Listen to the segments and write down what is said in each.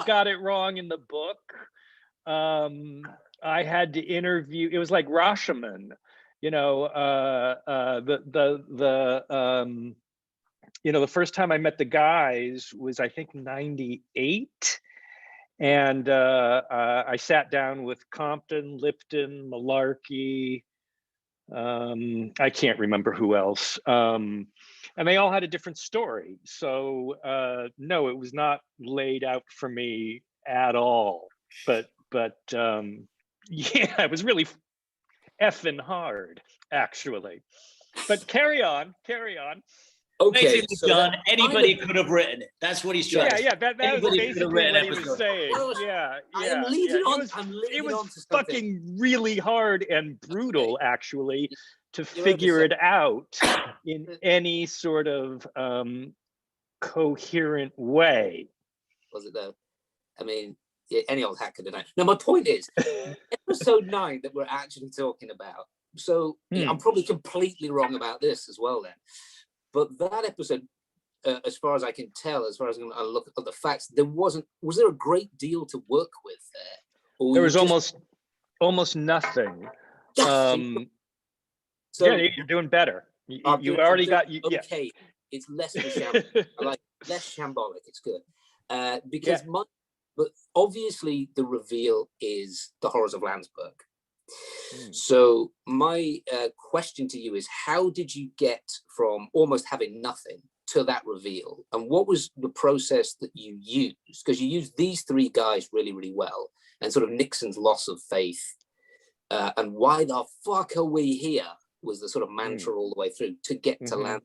got it wrong in the book. I had to interview, it was like Rashomon, you know, the first time I met the guys was, I think, 98. And I sat down with Compton, Lipton, Malarkey, I can't remember who else. And they all had a different story. So no, it was not laid out for me at all. But yeah, it was really effing hard, actually. But carry on. Okay, basically, so John, anybody could have written it. That's what he's trying to say. Yeah, that was Anybody could have basically written what he episode. was saying. I'm leading on to It was something. fucking really hard and brutal, actually, to Your figure it episode. out in any sort of coherent way. Was it though? I mean, yeah, any old hack could have done it. Now, my point is, episode 9 that we're actually talking about. So yeah, I'm probably completely wrong about this as well then. But that episode, as far as I can tell, as far as I look at the facts, was there a great deal to work with there? Or There was almost nothing. So yeah, you're doing better. You already got. Okay, it's less of a shambolic. I like less shambolic. It's good because but obviously the reveal is the horrors of Landsberg. So my question to you is, how did you get from almost having nothing to that reveal? And what was the process that you used? Because you used these 3 guys really, really well, and sort of Nixon's loss of faith. And why the fuck are we here was the sort of mantra all the way through to get to land.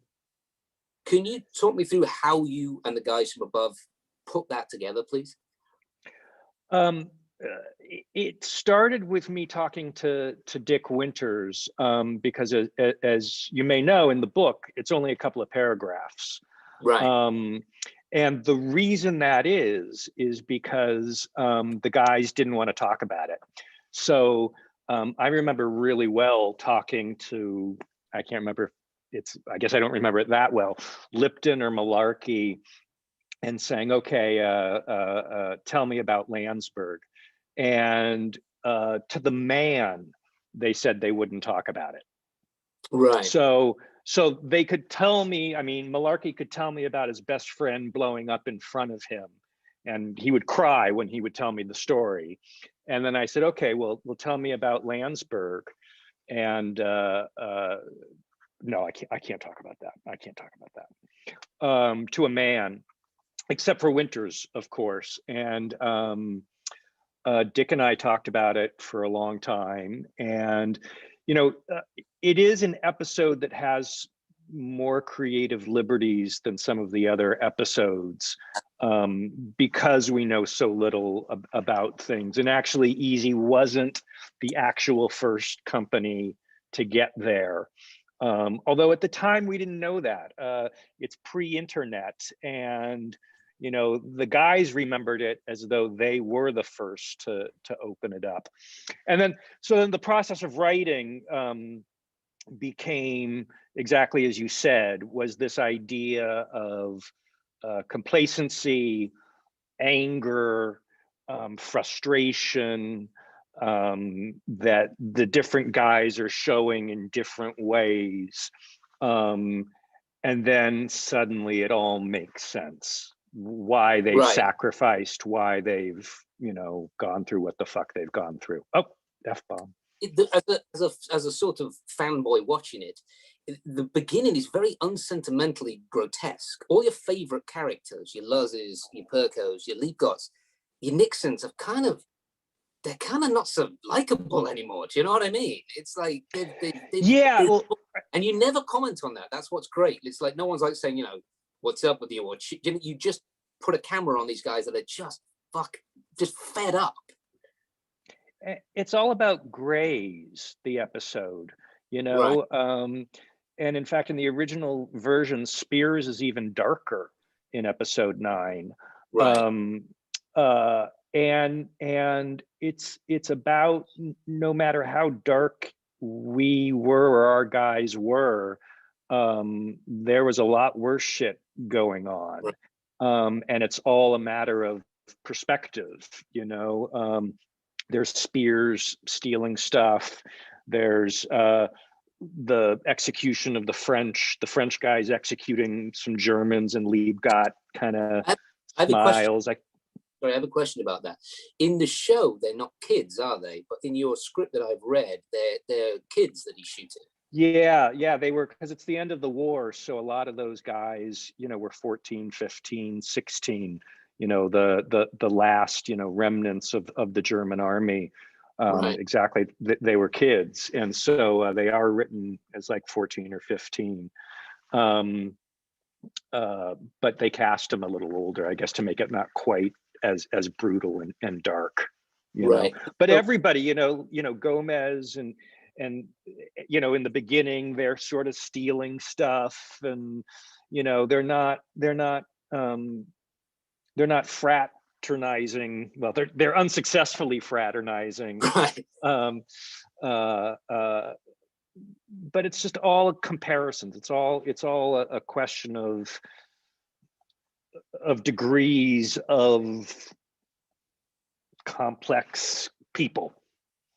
Can you talk me through how you and the guys from above put that together, please? It started with me talking to Dick Winters, because as you may know, in the book, it's only a couple of paragraphs. Right. And the reason that is because the guys didn't want to talk about it. So I remember really well talking to, I can't remember, I guess I don't remember it that well, Lipton or Malarkey, and saying, okay, tell me about Landsberg. And to the man, they said they wouldn't talk about it. Right. So they could tell me, I mean, Malarkey could tell me about his best friend blowing up in front of him, and he would cry when he would tell me the story. And then I said, okay, well tell me about Landsberg. And no, I can't talk about that. I can't talk about that to a man, except for Winters, of course. And Dick and I talked about it for a long time. And, it is an episode that has more creative liberties than some of the other episodes, because we know so little about things. And actually, Easy wasn't the actual first company to get there. Although at the time we didn't know that. It's pre-internet, and the guys remembered it as though they were the first to open it up. And then the process of writing became exactly as you said, was this idea of complacency, anger, frustration, that the different guys are showing in different ways. And then suddenly it all makes sense. Why they've sacrificed, why they've, gone through what the fuck they've gone through. Oh, F-bomb. As a sort of fanboy watching it, the beginning is very unsentimentally grotesque. All your favorite characters, your Luzzes, your Perkos, your Leapgots, your Nixons are they're kind of not so likable anymore. Do you know what I mean? It's like, and you never comment on that. That's what's great. It's like, no one's like saying, what's up with you? Or you just put a camera on these guys that are just fed up. It's all about grays, the episode, Right. And in fact, in the original version, Spears is even darker in episode 9. Right. And it's about, no matter how dark we were or our guys were, there was a lot worse shit going on. Right. And it's all a matter of perspective, you know. There's Spears stealing stuff. There's the execution of the French guys executing some Germans, and Liebgott kind of smiles. Sorry, I have a question about that. In the show, they're not kids, are they? But in your script that I've read, they're kids that he's shooting. Yeah, they were, because it's the end of the war. So a lot of those guys, you know, were 14, 15, 16, you know, the last, you know, remnants of the German army. Right. Exactly. They were kids. And so they are written as like 14 or 15. But they cast them a little older, I guess, to make it not quite as brutal and dark, you know. But everybody, you know, Gomez and you know, in the beginning they're sort of stealing stuff, and you know, they're not fraternizing. Well, they're unsuccessfully fraternizing. Right. But it's just all comparisons. It's all a question of degrees of complex people.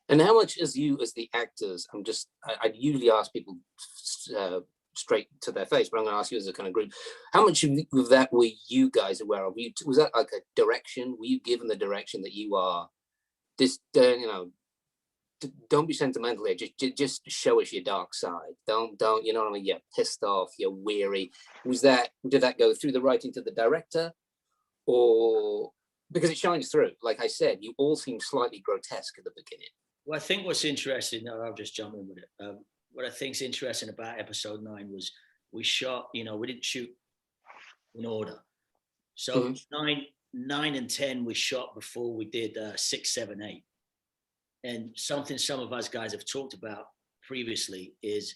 And how much, as you, as the actors, I usually ask people straight to their face, but I'm going to ask you as a kind of group, how much of that were you guys aware of? Was that like a direction? Were you given the direction that you are this, you know, don't be sentimental here, just show us your dark side. Don't, you know what I mean? You're pissed off, you're weary. Did that go through the writing to the director? Or, because it shines through, like I said, you all seem slightly grotesque at the beginning. Well, I think what's interesting, I'll just jump in with it. What I think is interesting about episode 9 was we shot, you know, we didn't shoot in order. So 9 and 10 we shot before we did 6, 7, 8. And something some of us guys have talked about previously is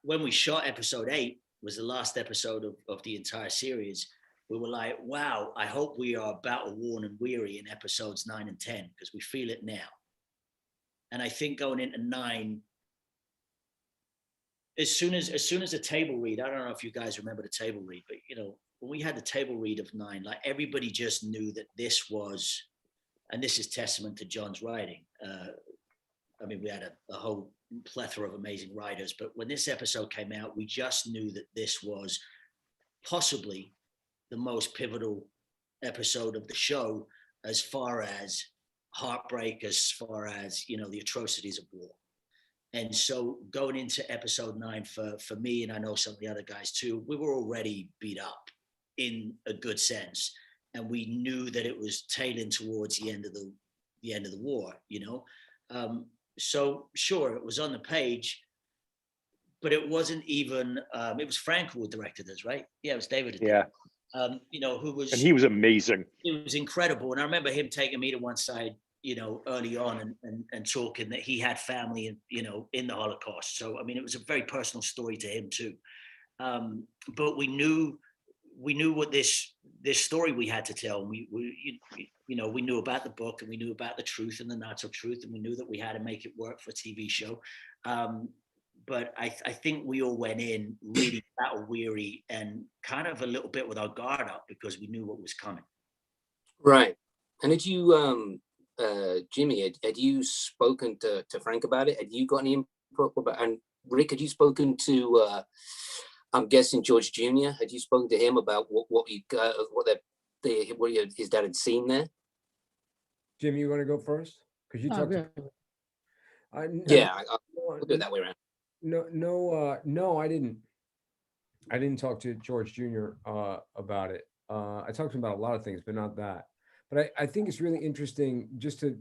when we shot episode 8, was the last episode of the entire series, we were like, wow, I hope we are battle worn and weary in episodes 9 and 10, because we feel it now. And I think going into 9, as soon as the table read, I don't know if you guys remember the table read, but you know, when we had the table read of 9, like everybody just knew that this was, and this is testament to John's writing. I mean, we had a whole plethora of amazing writers, but when this episode came out, we just knew that this was possibly the most pivotal episode of the show, as far as heartbreak, as far as, you know, the atrocities of war. And so going into episode 9 for me, and I know some of the other guys too, we were already beat up in a good sense. And we knew that it was tailing towards the end of the war, you know? So sure, it was on the page, but it wasn't even, it was Frank who directed this, right? Yeah, it was David. Yeah. You know, who was, and he was amazing. It was incredible. And I remember him taking me to one side, you know, early on and talking that he had family, you know, in the Holocaust. So, I mean, it was a very personal story to him too. But we knew what this story we had to tell. We you know, we knew about the book, and we knew about the truth and the not so truth, and we knew that we had to make it work for a TV show. But I think we all went in really battle weary and kind of a little bit with our guard up, because we knew what was coming. Right. And had you, Jimmy, had you spoken to Frank about it? Had you got any input about, and Rick, had you spoken to, I'm guessing George Jr., had you spoken to him about what his dad had seen there? Jimmy, you want to go first? Because you talked. I'll do it that way around. No, I didn't. I didn't talk to George Jr. About it. I talked to him about a lot of things, but not that. But I think it's really interesting, just to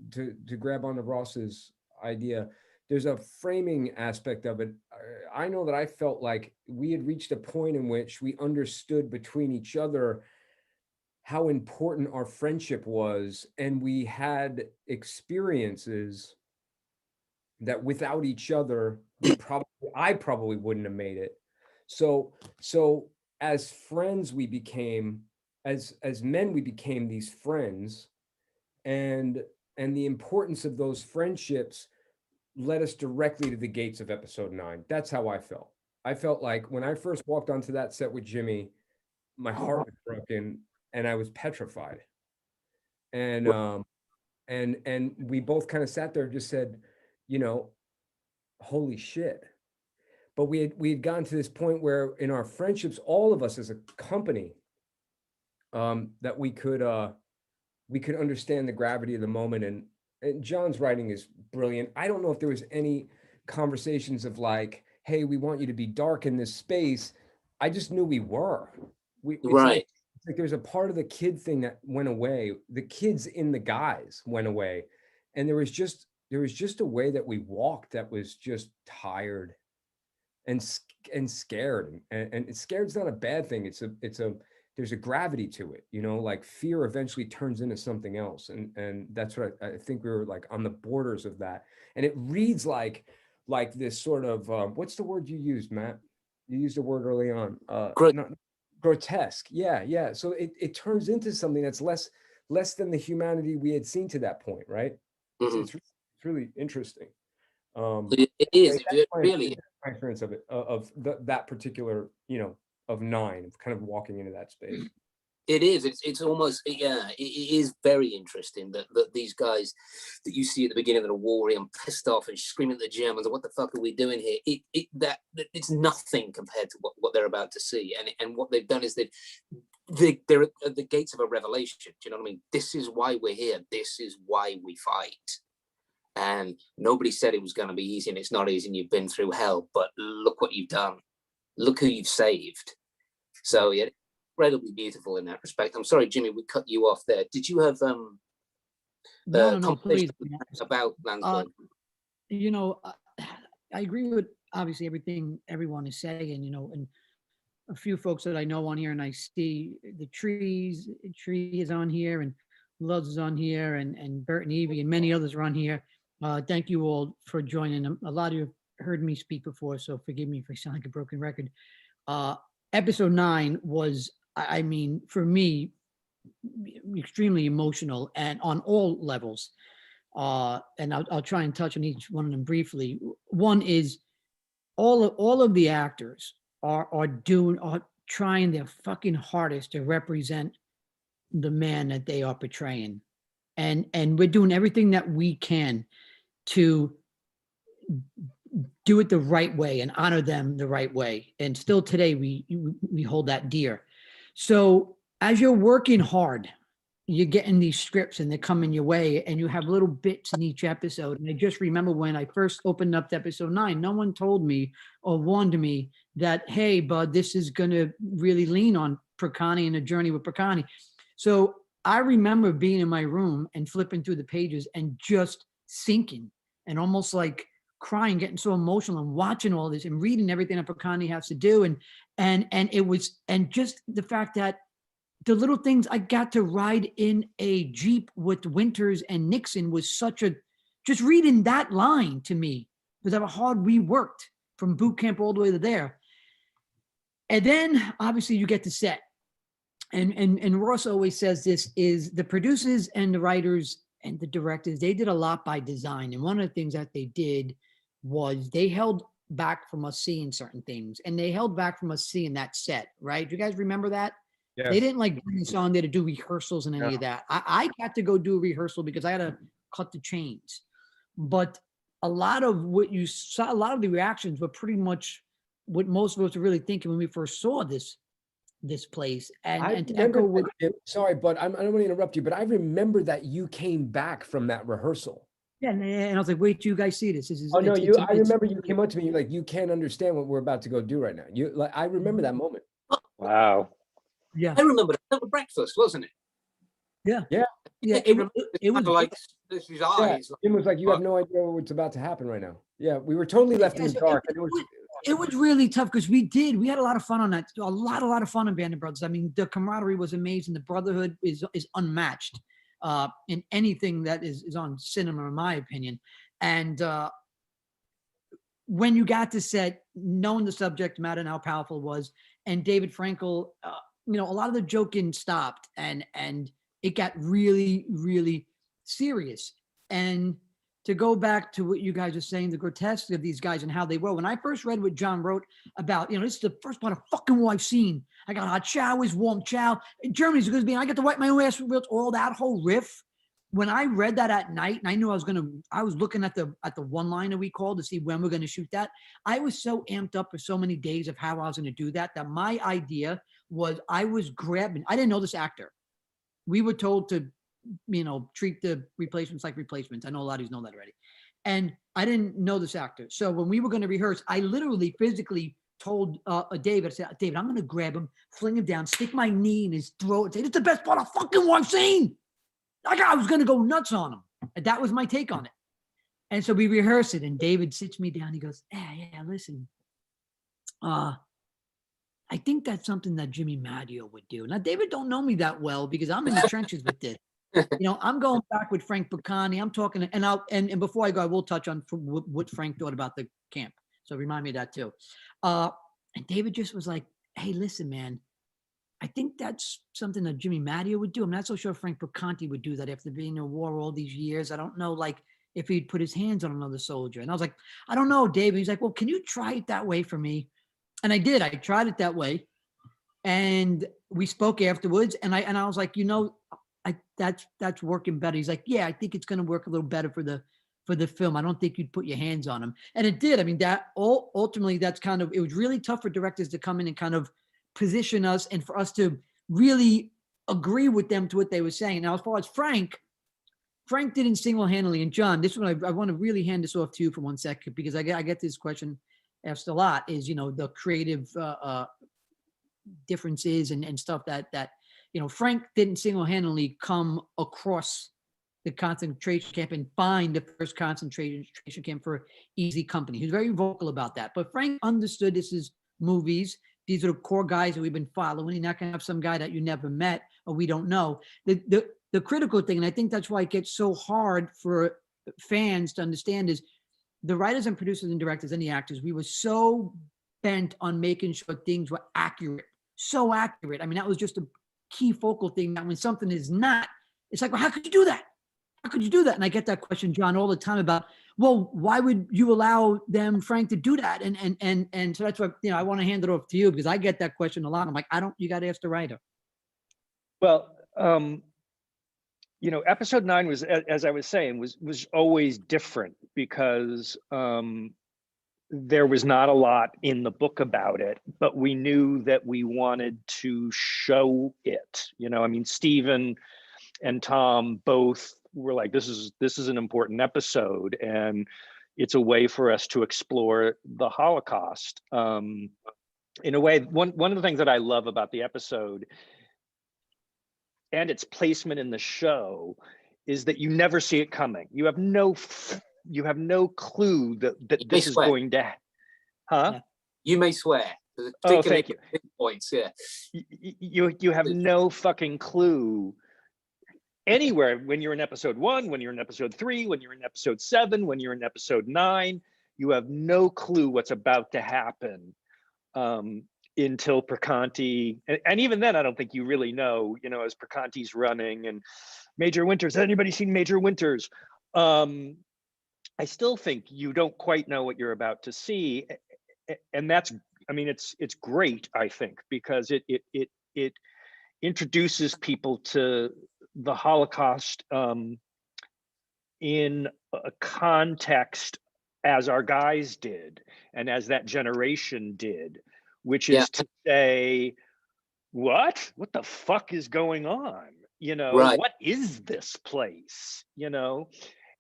grab onto Ross's idea. There's a framing aspect of it. I know that I felt like we had reached a point in which we understood between each other how important our friendship was, and we had experiences that without each other, I probably wouldn't have made it. So as friends, we became, as men, we became these friends, and the importance of those friendships led us directly to the gates of episode 9. That's how I felt. I felt like when I first walked onto that set with Jimmy, my heart was broken. and I was petrified. And and we both kind of sat there and just said, you know, holy shit. But we had gotten to this point where in our friendships, all of us as a company, that we could understand the gravity of the moment. And John's writing is brilliant. I don't know if there was any conversations of like, hey, we want you to be dark in this space. I just knew we were. Right. It's like there's a part of the kid thing that went away. The kids in the guys went away. And there was just a way that we walked that was just tired and scared. And scared's not a bad thing. There's a gravity to it, you know, like fear eventually turns into something else. And that's what I think we were like on the borders of that. And it reads like this sort of, what's the word you used, Matt? You used a word early on. Grotesque. Yeah. So it turns into something that's less than the humanity we had seen to that point, right? Mm-hmm. It's really interesting. It is. It really. My experience of it, that particular, you know, of 9, kind of walking into that space. It is. It's almost, yeah. It is very interesting that these guys that you see at the beginning of the war and pissed off and screaming at the Germans, what the fuck are we doing here? It's nothing compared to what they're about to see. And what they've done is they're at the gates of a revelation. Do you know what I mean? This is why we're here. This is why we fight. And nobody said it was going to be easy, and it's not easy, and you've been through hell, but look what you've done. Look who you've saved. So yeah, incredibly beautiful in that respect. I'm sorry, Jimmy, we cut you off there. Did you have no, please. About Landsberg? You know, I agree with obviously everything everyone is saying, you know, and a few folks that I know on here, and I see the Tree is on here, and Loves is on here, and Bert and Evie and many others are on here. Thank you all for joining. A lot of you have heard me speak before, so forgive me if I sound like a broken record. Episode 9 was, I mean, for me, extremely emotional and on all levels. And I'll try and touch on each one of them briefly. One is all of the actors are trying their fucking hardest to represent the man that they are portraying. And we're doing everything that we can to do it the right way and honor them the right way. And still today, we hold that dear. So as you're working hard, you're getting these scripts and they're coming your way, and you have little bits in each episode. And I just remember when I first opened up to episode 9, no one told me or warned me that, hey, bud, this is going to really lean on Percani and a journey with Percani. So I remember being in my room and flipping through the pages and just sinking and almost like crying, getting so emotional and watching all this and reading everything that Percani has to do. And it was, and just the fact that the little things, I got to ride in a Jeep with Winters and Nixon was such a, just reading that line to me was how hard we worked from boot camp all the way to there. And then obviously you get to set. And Ross always says this is the producers and the writers and the directors, they did a lot by design. And one of the things that they did was they held back from us seeing certain things, and they held back from us seeing that set, right? Do you guys remember that? Yes. They didn't like bring us on there to do rehearsals and any of that. I got to go do a rehearsal because I had to cut the chains. But a lot of what you saw, a lot of the reactions were pretty much what most of us were really thinking when we first saw this place. And to echo what, sorry, but I don't want to interrupt you, but I remember that you came back from that rehearsal. Yeah, and I was like, wait, do you guys see this? I remember you came up to me, you're like, you can't understand what we're about to go do right now. I remember that moment. Wow. Yeah. I remember that over breakfast, wasn't it? Yeah. Yeah. Yeah. It was like this is eyes. Yeah. It was like, you have no idea what's about to happen right now. Yeah. We were totally left in the dark. It was really tough because we had a lot of fun on that. A lot of fun on Band of Brothers. I mean, the camaraderie was amazing. The brotherhood is unmatched in anything that is on cinema, in my opinion. And when you got to set, knowing the subject matter and how powerful it was, and David Frankel, you know, a lot of the joking stopped, and it got really, really serious. And to go back to what you guys are saying, the grotesque of these guys and how they were. When I first read what John wrote about, this is the first part of fucking war I've seen. I got hot showers, warm chow. Germany's good as being. I get to wipe my own ass with all that whole riff. When I read that at night, and I knew I was looking at the one-liner we called to see when we're going to shoot that. I was so amped up for so many days of how I was going to do that my idea was I was grabbing. I didn't know this actor. We were told to, treat the replacements like replacements. I know a lot of you know that already. And I didn't know this actor. So when we were going to rehearse, I literally physically told David, I said, David, I'm going to grab him, fling him down, stick my knee in his throat and say, it's the best part of fucking war I've seen. I was going to go nuts on him. And that was my take on it. And so we rehearse it and David sits me down. He goes, yeah, listen, I think that's something that Jimmy Madio would do. Now, David don't know me that well because I'm in the trenches with this. I'm going back with Frank Baccani. I'm talking, and before I go, I will touch on what Frank thought about the camp. So remind me of that too. And David just was like, hey, listen, man, I think that's something that Jimmy Madio would do. I'm not so sure Frank Baccani would do that after being in a war all these years. I don't know, if he'd put his hands on another soldier. And I was like, I don't know, David. He's like, well, can you try it that way for me? And I did. I tried it that way. And we spoke afterwards. And I was like, that's working better. He's like, yeah, I think it's going to work a little better for the film. I don't think you'd put your hands on him. And it did. I mean, that ultimately, it was really tough for directors to come in and kind of position us and for us to really agree with them to what they were saying. Now, as far as Frank didn't single-handedly, and John, this one, I want to really hand this off to you for 1 second, because I get this question asked a lot, is, the creative differences and stuff that Frank didn't single-handedly come across the concentration camp and find the first concentration camp for Easy Company. He was very vocal about that. But Frank understood this is movies. These are the core guys that we've been following. You're not going to have some guy that you never met or we don't know. The critical thing, and I think that's why it gets so hard for fans to understand, is the writers and producers and directors and the actors, we were so bent on making sure things were accurate, so accurate. I mean, that was just a key focal thing, that when something is not, it's like, well, how could you do that? How could you do that? And I get that question, John, all the time about, well, why would you allow Frank, to do that? And so that's why, I want to hand it off to you, because I get that question a lot. I'm like, you got to ask the writer. Well, episode 9 was, as I was saying, was always different because there was not a lot in the book about it, but we knew that we wanted to show it. Stephen and Tom both were like, this is an important episode, and it's a way for us to explore the Holocaust. In a way, one of the things that I love about the episode and its placement in the show is that you never see it coming. You have no clue that this is going to, huh? You may swear. Oh, thank you. Points, yeah. You have no fucking clue anywhere when you're in episode 1, when you're in episode 3, when you're in episode 7, when you're in episode 9. You have no clue what's about to happen until Perconti, and even then, I don't think you really know. As Perconti's running and Major Winters. Has anybody seen Major Winters? I still think you don't quite know what you're about to see, and that's, it's great, I think, because it introduces people to the Holocaust in a context as our guys did and as that generation did, which is to say, what the fuck is going on? Right. What is this place?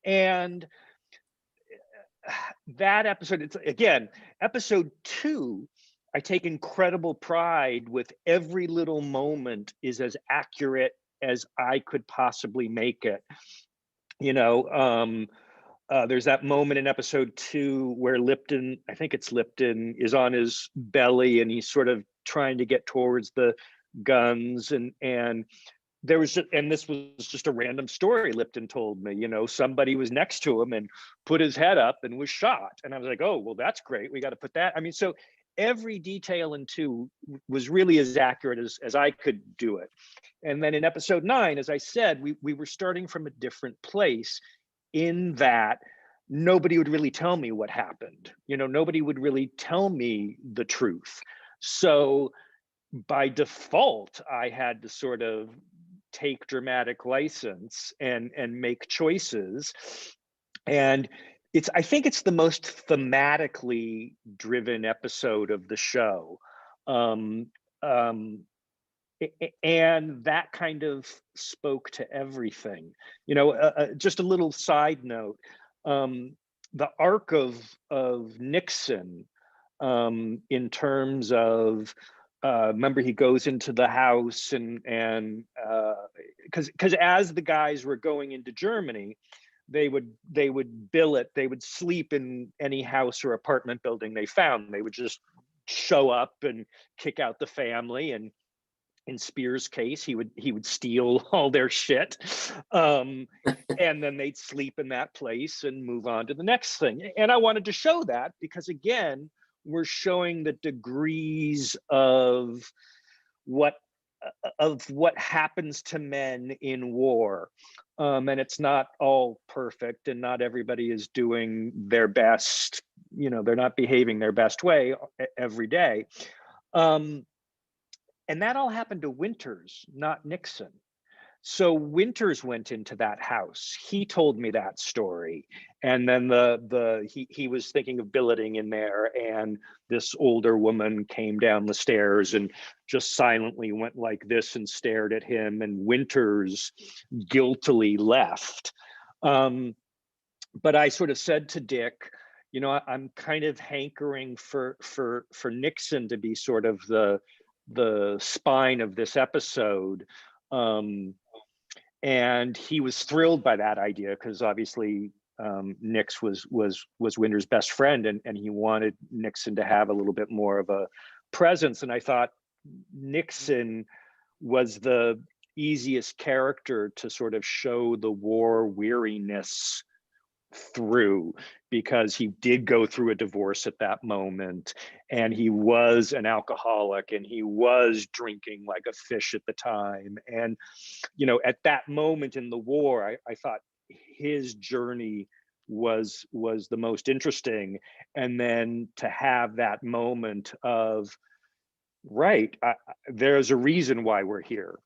And that episode, it's again, episode 2, I take incredible pride with every little moment is as accurate as I could possibly make it. There's that moment in episode 2 where Lipton, I think it's Lipton, is on his belly and he's sort of trying to get towards the guns, and there was and this was just a random story Lipton told me. Somebody was next to him and put his head up and was shot, and I was like, oh, well, that's great, we got to put that. So every detail in 2 was really as accurate as I could do it. And then in episode 9, as I said, we were starting from a different place. in that nobody would really tell me what happened. You know, nobody would really tell me the truth. So by default, I had to sort of take dramatic license and make choices. And I think it's the most thematically driven episode of the show. And that kind of spoke to everything. You know, just a little side note, the arc of Nixon, in terms of, remember he goes into the house and because as the guys were going into Germany, they would billet, they would sleep in any house or apartment building they found. They would just show up and kick out the family, and in Spears' case, he would steal all their shit, and then they'd sleep in that place and move on to the next thing. And I wanted to show that because, again, we're showing the degrees of what happens to men in war, and it's not all perfect, and not everybody is doing their best. You know, they're not behaving their best way every day. And that all happened to Winters, not Nixon. So Winters went into that house. He told me that story. And then he was thinking of billeting in there, and this older woman came down the stairs and just silently went like this and stared at him, and Winters guiltily left. But I sort of said to Dick, you know, I'm kind of hankering for Nixon to be sort of the spine of this episode, and he was thrilled by that idea because obviously Nix was Winter's best friend, and he wanted Nixon to have a little bit more of a presence. And I thought Nixon was the easiest character to sort of show the war weariness through, because he did go through a divorce at that moment, and he was an alcoholic, and he was drinking like a fish at the time. And, you know, at that moment in the war, I thought his journey was the most interesting. And then to have that moment of, right, there's a reason why we're here.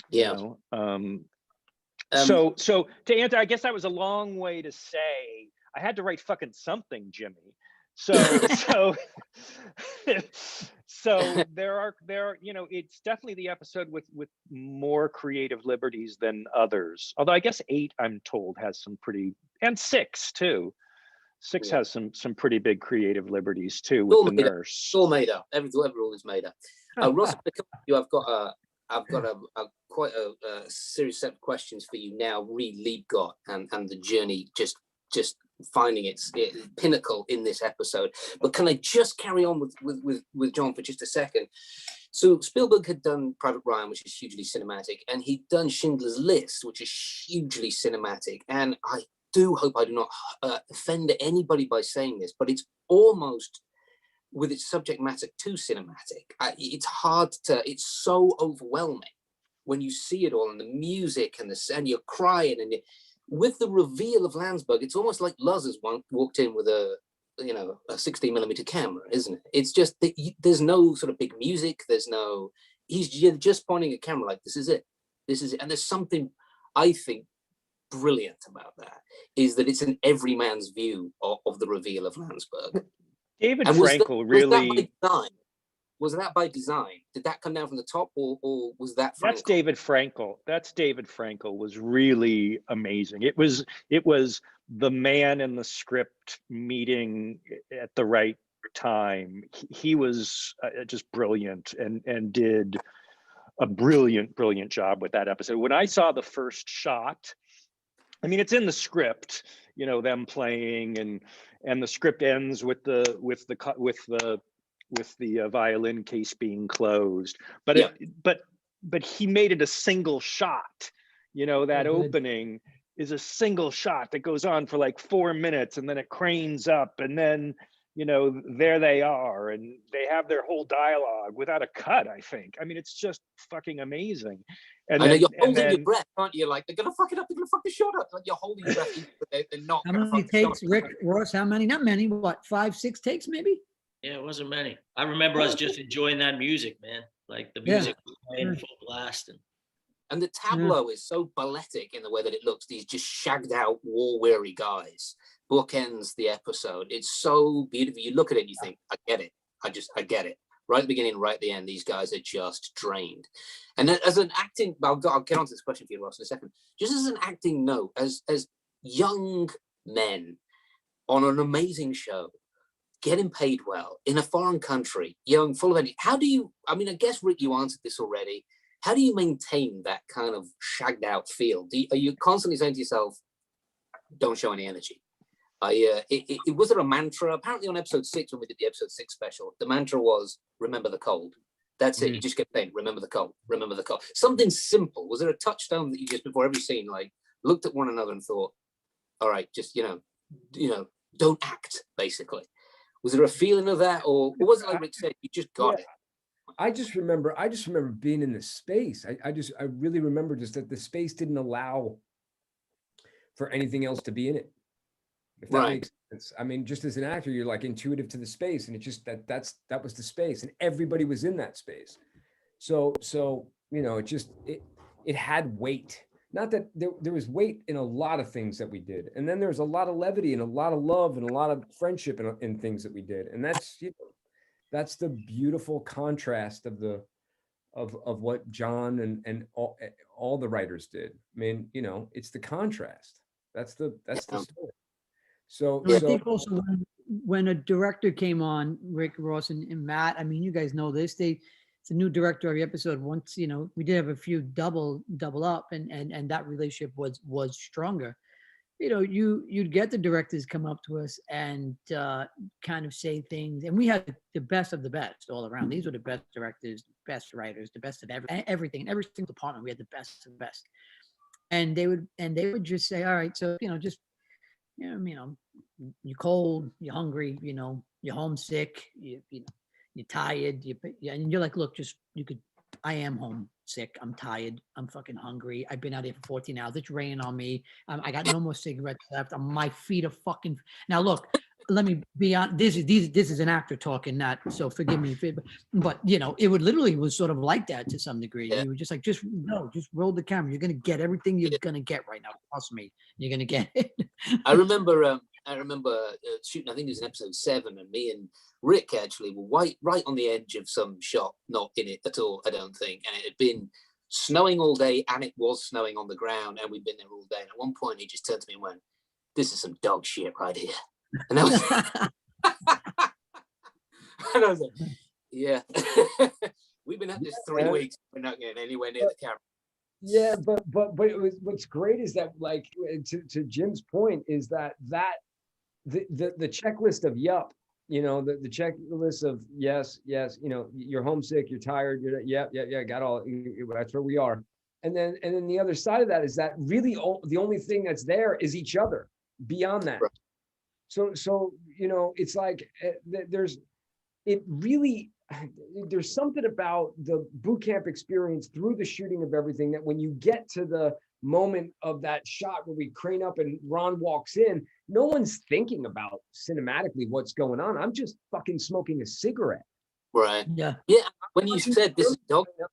Yeah. You know? So to answer, I guess that was a long way to say I had to write fucking something, Jimmy. So there are, you know, it's definitely the episode with more creative liberties than others. Although I guess 8, I'm told, has some pretty, and 6 too. 6 has some pretty big creative liberties too with the nurse. It's all made up. Every rule is made up. Ross, I've got quite a serious set of questions for you now. Lee got and the journey, just finding its pinnacle in this episode. But can I just carry on with John for just a second? So Spielberg had done Private Ryan, which is hugely cinematic, and he'd done Schindler's List, which is hugely cinematic. And I do hope I do not offend anybody by saying this, but it's almost, with its subject matter, too cinematic. It's hard to, it's so overwhelming when you see it all, and the music and you're crying, and with the reveal of Landsberg, it's almost like Luz has walked in with a 16mm camera, isn't it? It's just that there's no sort of big music. There's no, he's just pointing a camera like, this is it. And there's something, I think, brilliant about that, is that it's an everyman's view of the reveal of Landsberg. David Frankel really... Was that by design? Did that come down from the top, or was that Frankel? That's David Frankel. Was really amazing. It was the man and the script meeting at the right time. He was just brilliant and did a brilliant job with that episode. When I saw the first shot, I mean, it's in the script, you know, them playing, and the script ends with the violin case being closed, but yeah. but he made it a single shot. You know, that opening is a single shot that goes on for like 4 minutes, and then it cranes up, and then, you know, there they are, and they have their whole dialogue without a cut, I think. I mean, it's just fucking amazing. And I know then, you're and holding your then breath, aren't you? Like, they're gonna fuck it up. They're gonna fuck the shot up. Like, you're holding your breath, but they're not. How gonna many fuck the shot takes, up. Rick, Ross? How many? Not many. What, 5, 6 takes maybe? Yeah, it wasn't many. I remember us just enjoying that music, man. Like the Yeah. music was playing Yeah. full blast. And the tableau is so balletic in the way that it looks. These just shagged out, war-weary guys bookends the episode. It's so beautiful. You look at it and you think, I get it. I get it. Right at the beginning, right at the end, these guys are just drained. And then as an acting, I'll get onto this question for you, Ross, in a second. Just as an acting note, as young men on an amazing show, getting paid well in a foreign country, young, full of energy. How do you, I mean, I guess, Rick, you answered this already. How do you maintain that kind of shagged out feel? Are you constantly saying to yourself, don't show any energy? Was there a mantra? Apparently on episode 6, when we did the episode 6 special, the mantra was, remember the cold. That's it. You just get paid. Remember the cold. Remember the cold. Something simple. Was there a touchstone that you just before every scene, like, looked at one another and thought, all right, just, you know, don't act, basically? Was there a feeling of that, or was it like Rick said, you just got it? I just remember being in this space. I really remember just that the space didn't allow for anything else to be in it. If that makes sense. I mean, just as an actor, you're like intuitive to the space, and it just that was the space, and everybody was in that space. So you know, it had weight. Not that there was weight in a lot of things that we did, and then there's a lot of levity and a lot of love and a lot of friendship in things that we did, and that's the beautiful contrast of what John and all the writers did. I mean, you know, it's the contrast. That's the story. So I think also when a director came on, Rick, Ross, and Matt, I mean, you guys know this. It's a new director every episode. Once, you know, we did have a few double up, and that relationship was stronger. You know, you'd get the directors come up to us and kind of say things, and we had the best of the best all around. These were the best directors, best writers, the best of everything. In every single department, we had the best of the best. And they would just say, all right, so, you know, just, you know, you're cold, you're hungry, you know, you're homesick, you know, you're tired, and you're like, look, I am homesick, I'm tired, I'm fucking hungry, I've been out here for 14 hours, it's raining on me, I got no more cigarettes left, my feet are fucking, now look, let me be on, this is an actor talking, not, so forgive me, but you know, it was sort of like that to some degree. You were just like, just roll the camera, you're gonna get everything you're gonna get right now, trust me, you're gonna get it. I remember shooting, I think it was in episode 7, and me and Rick actually were right on the edge of some shot, not in it at all, I don't think, and it had been snowing all day, and it was snowing on the ground, and we'd been there all day, and at one point he just turned to me and went, this is some dog shit right here. And I was, and I was like, yeah. We've been at this 3 weeks, we're not getting anywhere near the camera. Yeah, but what's great is that, like, to Jim's point, is that the checklist of yup, you know, the checklist of yes, you know, you're homesick, you're tired, yeah, got all, that's where we are. And then the other side of that is that really the only thing that's there is each other beyond that. Right. So you know, it's like there's something about the boot camp experience through the shooting of everything that when you get to the moment of that shot where we crane up and Ron walks in, no one's thinking about cinematically what's going on. I'm just fucking smoking a cigarette. Right. Yeah. When you said this is dog, you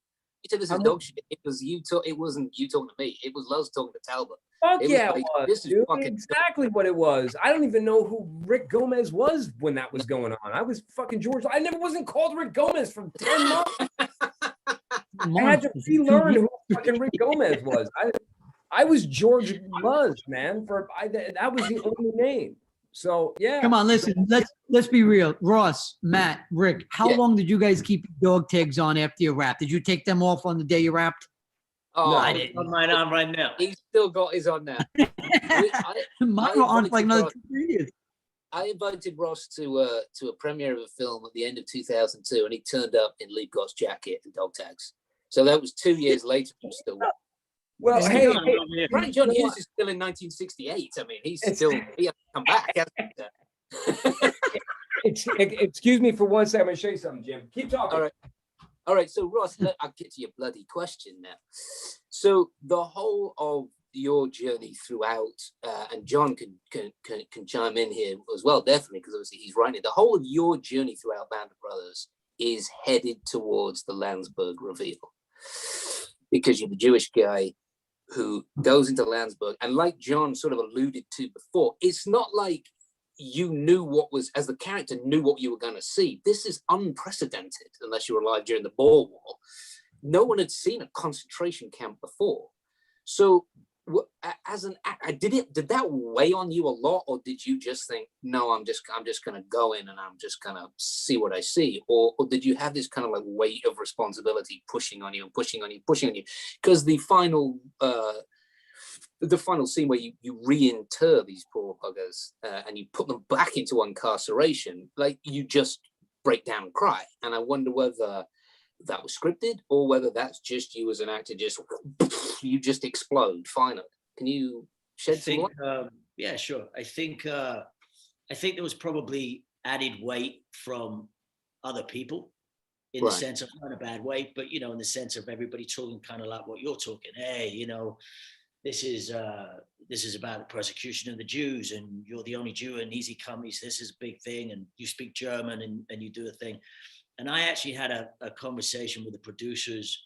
said this is dog shit. It was you. It wasn't you talking to me. It was Lowe's talking to Talbot. Fuck yeah, it was. This is exactly what it was. I don't even know who Rick Gomez was when that was going on. I was fucking George. I never wasn't called Rick Gomez for 10 months. I had to relearn who fucking Rick Gomez was. I was George Muzz, man. That was the only name. So yeah. Come on, listen. Let's be real. Ross, Matt, Rick. How long did you guys keep dog tags on after you wrapped? Did you take them off on the day you wrapped? Oh, no, I didn't. Got mine on right now. He's still got his on now. Mine were on for like another 2 years. I invited Ross to a premiere of a film at the end of 2002, and he turned up in Lee Gott's jacket and dog tags. So that was 2 yeyears later. Still. Well, hey, Frank John Hughes is still in 1968. I mean, he hasn't come back. Excuse me for 1 second. I'm going to show you something, Jim. Keep talking. All right. All right, so Ross, I'll get to your bloody question now. So the whole of your journey throughout, and John can chime in here as well, definitely, because obviously he's writing it. The whole of your journey throughout Band of Brothers is headed towards the Landsberg reveal, because you're the Jewish guy who goes into Landsberg, and like John sort of alluded to before, it's not like you knew what was, as the character knew what you were going to see. This is unprecedented, unless you were alive during the Boer War. No one had seen a concentration camp before. So as an actor, did that weigh on you a lot, or did you just think, no, I'm just going to go in and I'm just going to see what I see, or did you have this kind of like weight of responsibility pushing on you and pushing on you, because the final scene where you reinter these poor buggers and you put them back into incarceration, like, you just break down and cry. And I wonder whether that was scripted or whether that's just you as an actor, you just explode finally. Can you shed some light? Yeah, sure. I think there was probably added weight from other people, in the sense of, not in a bad way, but in the sense of everybody talking kind of like what you're talking. Hey, this is about the persecution of the Jews, and you're the only Jew in easy companies. This is a big thing, and you speak German, and you do a thing. And I actually had a conversation with the producers,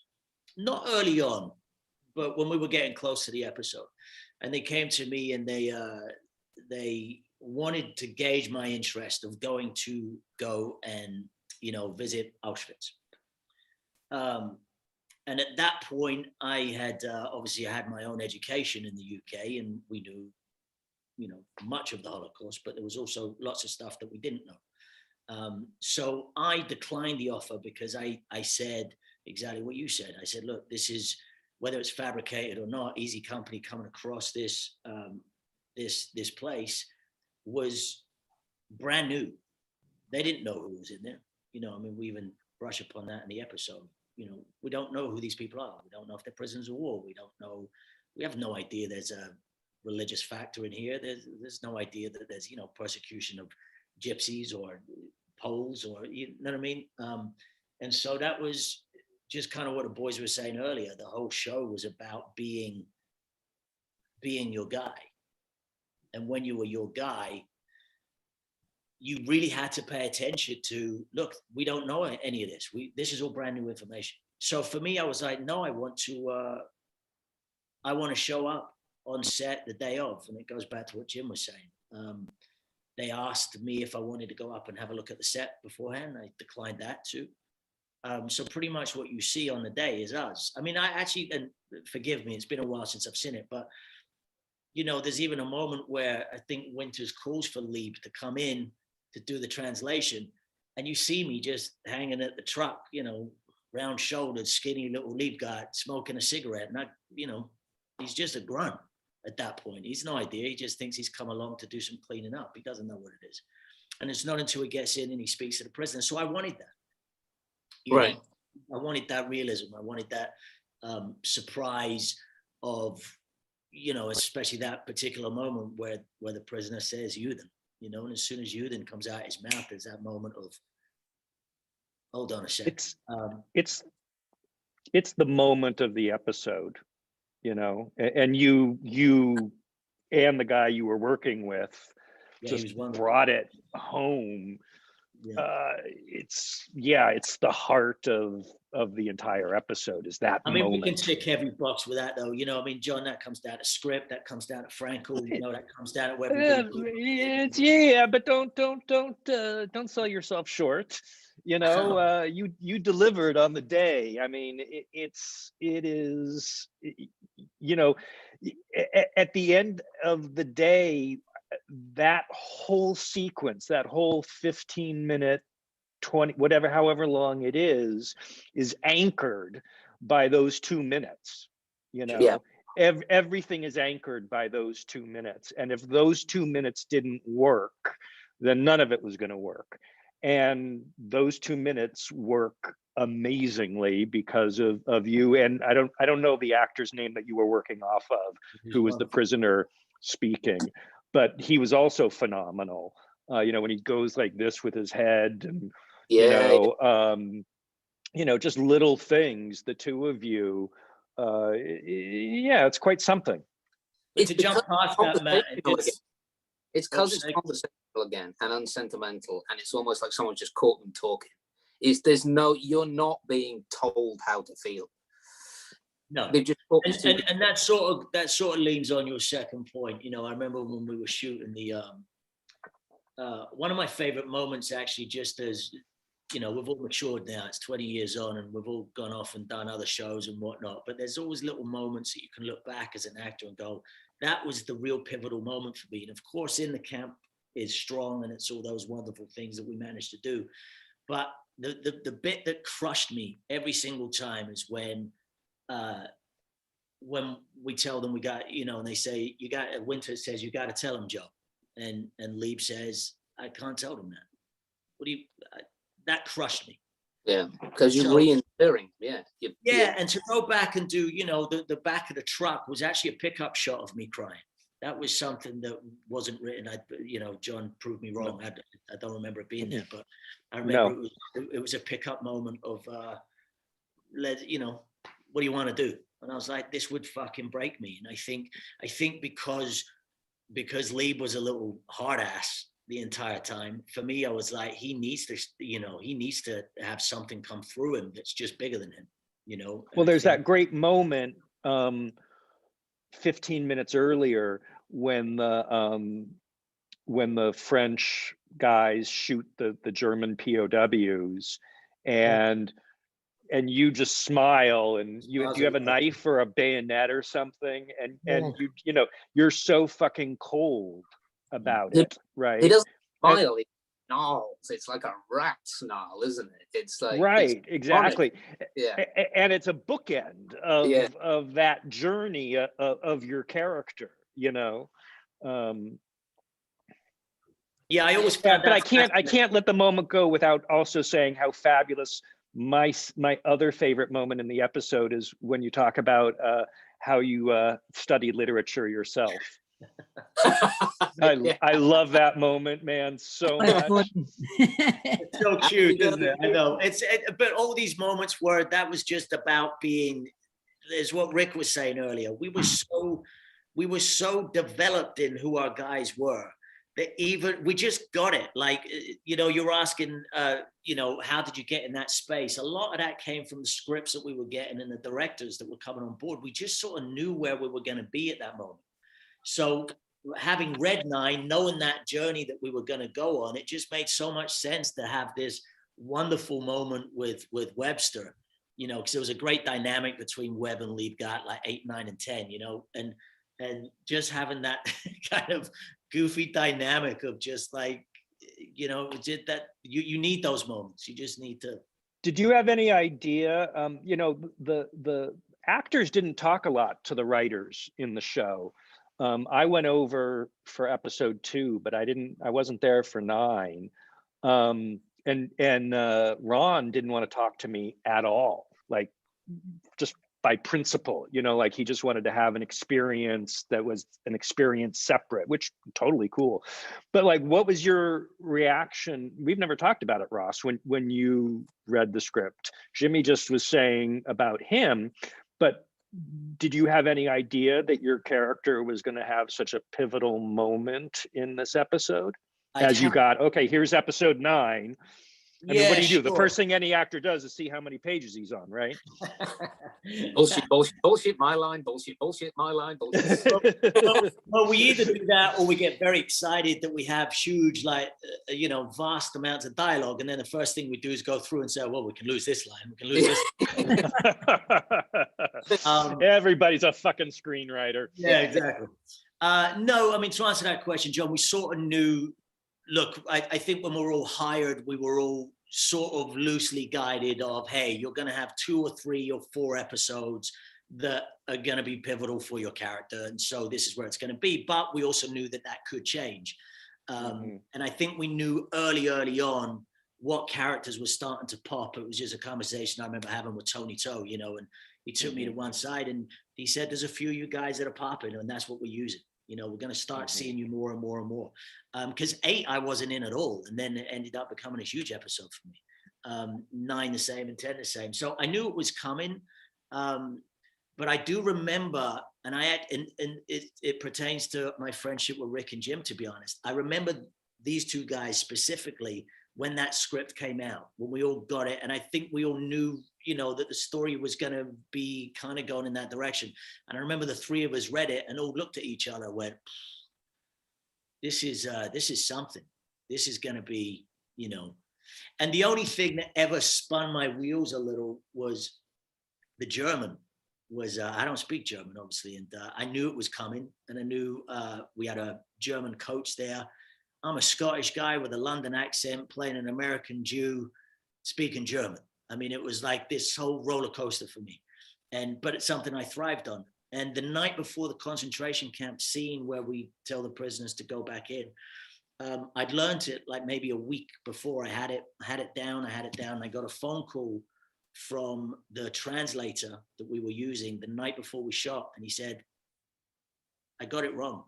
not early on, but when we were getting close to the episode, and they came to me and they wanted to gauge my interest of go and visit Auschwitz. And at that point, I had obviously I had my own education in the UK, and we knew much of the Holocaust, but there was also lots of stuff that we didn't know. So I declined the offer because I said exactly what you said. I said, look, this is, whether it's fabricated or not, Easy Company coming across this place was brand new. They didn't know who was in there. We even brush upon that in the episode. We don't know who these people are. We don't know if they're prisoners of war. We have no idea there's a religious factor in here. There's no idea that there's, persecution of gypsies or Poles, or, you know what I mean? And so that was just kind of what the boys were saying earlier. The whole show was about being your guy. And when you were your guy, you really had to pay attention to, look, we don't know any of this. This is all brand new information. So for me, I was like, no, I want to show up on set the day of. And it goes back to what Jim was saying. They asked me if I wanted to go up and have a look at the set beforehand. I declined that too. So pretty much what you see on the day is us. I mean, I actually, and forgive me, it's been a while since I've seen it, but there's even a moment where I think Winters calls for Lieb to come in to do the translation, and you see me just hanging at the truck, round shouldered, skinny little Lieb guy smoking a cigarette. And he's just a grunt at that point. He's no idea. He just thinks he's come along to do some cleaning up. He doesn't know what it is. And it's not until he gets in and he speaks to the president. So I wanted that. Right. I wanted that realism. I wanted that surprise of, especially that particular moment where the prisoner says Juden, and as soon as Juden comes out his mouth, there's that moment of, hold on a second. It's the moment of the episode, and you and the guy you were working with just brought it home. Yeah. It's the heart of the entire episode, is that moment. We can tick every box with that, though. John, that comes down to script, that comes down to Frankel, that comes down to where but don't sell yourself short. You delivered on the day. I mean, it is at the end of the day, that whole sequence, that whole 15-minute, 20, however long it is anchored by those 2 minutes. Yeah. Everything is anchored by those 2 minutes. And if those 2 minutes didn't work, then none of it was going to work. And those 2 minutes work amazingly because of you. And I don't know the actor's name that you were working off of, who was the prisoner speaking, but he was also phenomenal. When he goes like this with his head, and just little things, the two of you, yeah, it's quite something. But to jump past that, Matt, it's because it's conversational again and unsentimental, and it's almost like someone just caught them talking. You're not being told how to feel. No, they just and that sort of leans on your second point. I remember when we were shooting the one of my favorite moments, actually, just as we've all matured now. It's 20 years on, and we've all gone off and done other shows and whatnot. But there's always little moments that you can look back as an actor and go, that was the real pivotal moment for me. And of course, In the Camp is strong, and it's all those wonderful things that we managed to do. But the bit that crushed me every single time is when we tell them we got, and they say, Winter says, you got to tell him, Joe. And Lieb says, I can't tell them that. That crushed me. Yeah, because you're re-enduring. Yeah. And to go back and do, the back of the truck was actually a pickup shot of me crying. That was something that wasn't written. John proved me wrong. I don't remember it being there, but I remember it was a pickup moment of, what do you want to do? And I was like, this would fucking break me. And I think because Lieb was a little hard ass the entire time, for me, I was like, he needs to have something come through him that's just bigger than him, Well, there's that great moment 15 minutes earlier when the French guys shoot the German POWs, and you just smile, and do you have a knife or a bayonet or something, and you're so fucking cold about it, right? He doesn't smile, he snarls. It's like a rat snarl, isn't it? It's like, right, exactly. Yeah. And it's a bookend of that journey of your character, I always found but I can't let the moment go without also saying how fabulous my other favorite moment in the episode is when you talk about how you study literature yourself. I love that moment, man, so much. It's so cute, isn't it? I know. But all these moments where that was just about being, is what Rick was saying earlier. We were so developed in who our guys were that even we just got it. Like, you're asking, how did you get in that space? A lot of that came from the scripts that we were getting and the directors that were coming on board. We just sort of knew where we were going to be at that moment. So having read 9, knowing that journey that we were going to go on, it just made so much sense to have this wonderful moment with Webster, because there was a great dynamic between Webb and Liebgart, like 8, 9, and 10, and just having that kind of goofy dynamic of just like, that you need those moments. You just need to. Did you have any idea? The actors didn't talk a lot to the writers in the show. I went over for episode 2, but I wasn't there for 9. And Ron didn't want to talk to me at all, like just by principle, like he just wanted to have an experience that was an experience separate, which totally cool. But like, what was your reaction? We've never talked about it, Ross, when you read the script. Jimmy just was saying about him, but did you have any idea that your character was going to have such a pivotal moment in this episode? Here's episode 9. I mean, what do you do? Sure. The first thing any actor does is see how many pages he's on, right? bullshit, my line, bullshit, my line, bullshit. Well, we either do that or we get very excited that we have huge, vast amounts of dialogue. And then the first thing we do is go through and say, well, we can lose this line. We can lose this. Everybody's a fucking screenwriter. Yeah, exactly. No, I mean, to answer that question, John, we sort of knew. Look, I think when we were all hired, we were all sort of loosely guided of, hey, you're going to have 2 or 3 or 4 episodes that are going to be pivotal for your character. And so this is where it's going to be. But we also knew that could change. And I think we knew early on what characters were starting to pop. It was just a conversation I remember having with Tony Toe, and he took me to one side and he said, there's a few of you guys that are popping, and that's what we're using. We're going to start seeing you more and more and more. Because 8, I wasn't in at all. And then it ended up becoming a huge episode for me. 9 the same and 10 the same. So I knew it was coming. But I do remember, and it pertains to my friendship with Rick and Jim, to be honest. I remember these two guys specifically when that script came out, when we all got it. And I think we all knew, that the story was going to be kind of going in that direction. And I remember the three of us read it and all looked at each other and went, this is something. This is going to be, And the only thing that ever spun my wheels a little was the German. I don't speak German, obviously, and I knew it was coming, and I knew we had a German coach there. I'm a Scottish guy with a London accent playing an American Jew speaking German. I mean, it was like this whole roller coaster for me, but it's something I thrived on. And the night before the concentration camp scene where we tell the prisoners to go back in, I'd learned it like maybe a week before. I had it down. I got a phone call from the translator that we were using the night before we shot, and he said, I got it wrong.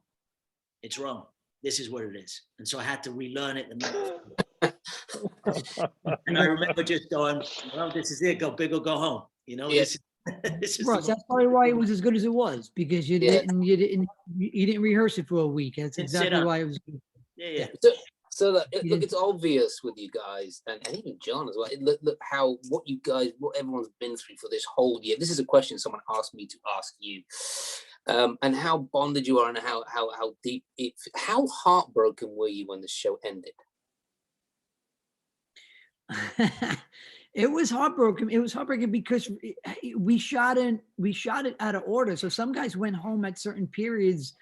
It's wrong. This is what it is. And so I had to relearn it the night before. And I remember just going, well, this is it. Go big or go home. This is Ross, that's probably why it was as good as it was, because you didn't rehearse it for a week. That's exactly why it was good. Yeah. So look, it's obvious with you guys, and even John as well. Look how what everyone's been through for this whole year. This is a question someone asked me to ask you, and how bonded you are, and how deep how heartbroken were you when the show ended? It was heartbroken. It was heartbreaking because we shot it out of order. So some guys went home at certain periods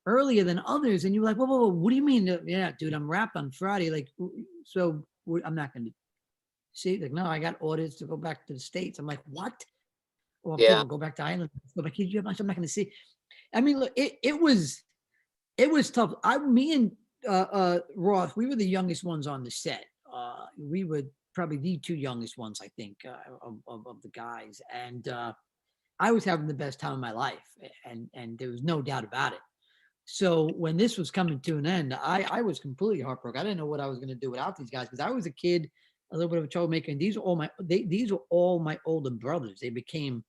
earlier than others, and you're like, whoa, what do you mean? Yeah, dude, I'm wrapped on Friday. Like, so I'm not going to see. Like, no, I got orders to go back to the States. I'm like, what? Well, yeah, go back to Ireland. Go back. I'm not going to see. I mean, look, it was tough. Me and Roth, we were the youngest ones on the set. We were probably the two youngest ones, I think, of the guys, and I was having the best time of my life, and there was no doubt about it. So when this was coming to an end, I was completely heartbroken. I didn't know what I was going to do without these guys, because I was a kid, a little bit of a troublemaker, and these are all my older brothers. They became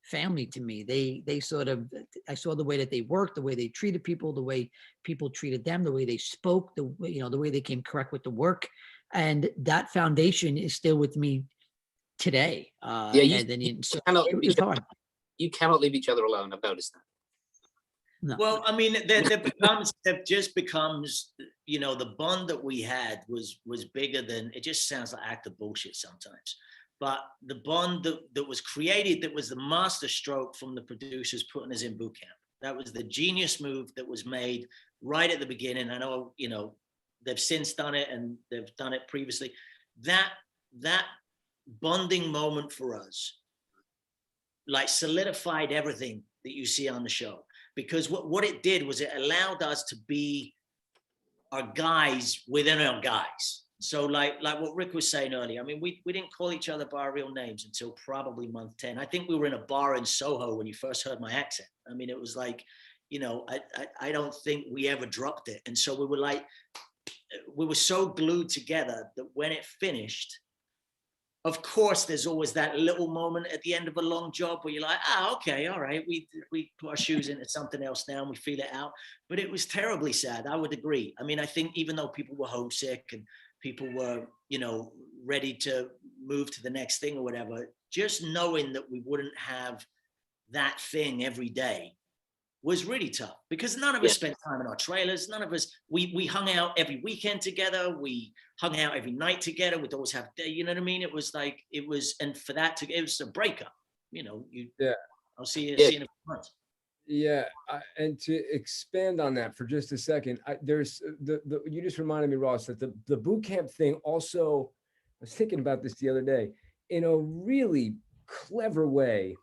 family to me. They sort of, I saw the way that they worked, the way they treated people, the way people treated them, the way they spoke, the way they came correct with the work, and that foundation is still with me today. It was hard. You cannot leave each other alone. I've noticed that. No. Well, I mean, there just becomes, the bond that we had was bigger than, it just sounds like act of bullshit sometimes. But the bond that was created, that was the master stroke from the producers putting us in boot camp. That was the genius move that was made right at the beginning. I know, they've since done it, and they've done it previously. That bonding moment for us, like, solidified everything that you see on the show. Because what it did was it allowed us to be our guys within our guys. So like what Rick was saying earlier, I mean, we didn't call each other by our real names until probably month 10. I think we were in a bar in Soho when you first heard my accent. I mean, it was like, I don't think we ever dropped it. And so we were so glued together that when it finished, of course, there's always that little moment at the end of a long job where you're like, okay, all right, we put our shoes into something else now and we feel it out. But it was terribly sad, I would agree. I mean, I think even though people were homesick and people were, ready to move to the next thing or whatever, just knowing that we wouldn't have that thing every day was really tough, because none of us spent time in our trailers. None of us, we hung out every weekend together. We hung out every night together. We'd always have, you know what I mean? It was, and for that it was a breakup, I'll see you in a few months. Yeah, and to expand on that for just a second, there's you just reminded me, Ross, that the boot camp thing also, I was thinking about this the other day, in a really clever way,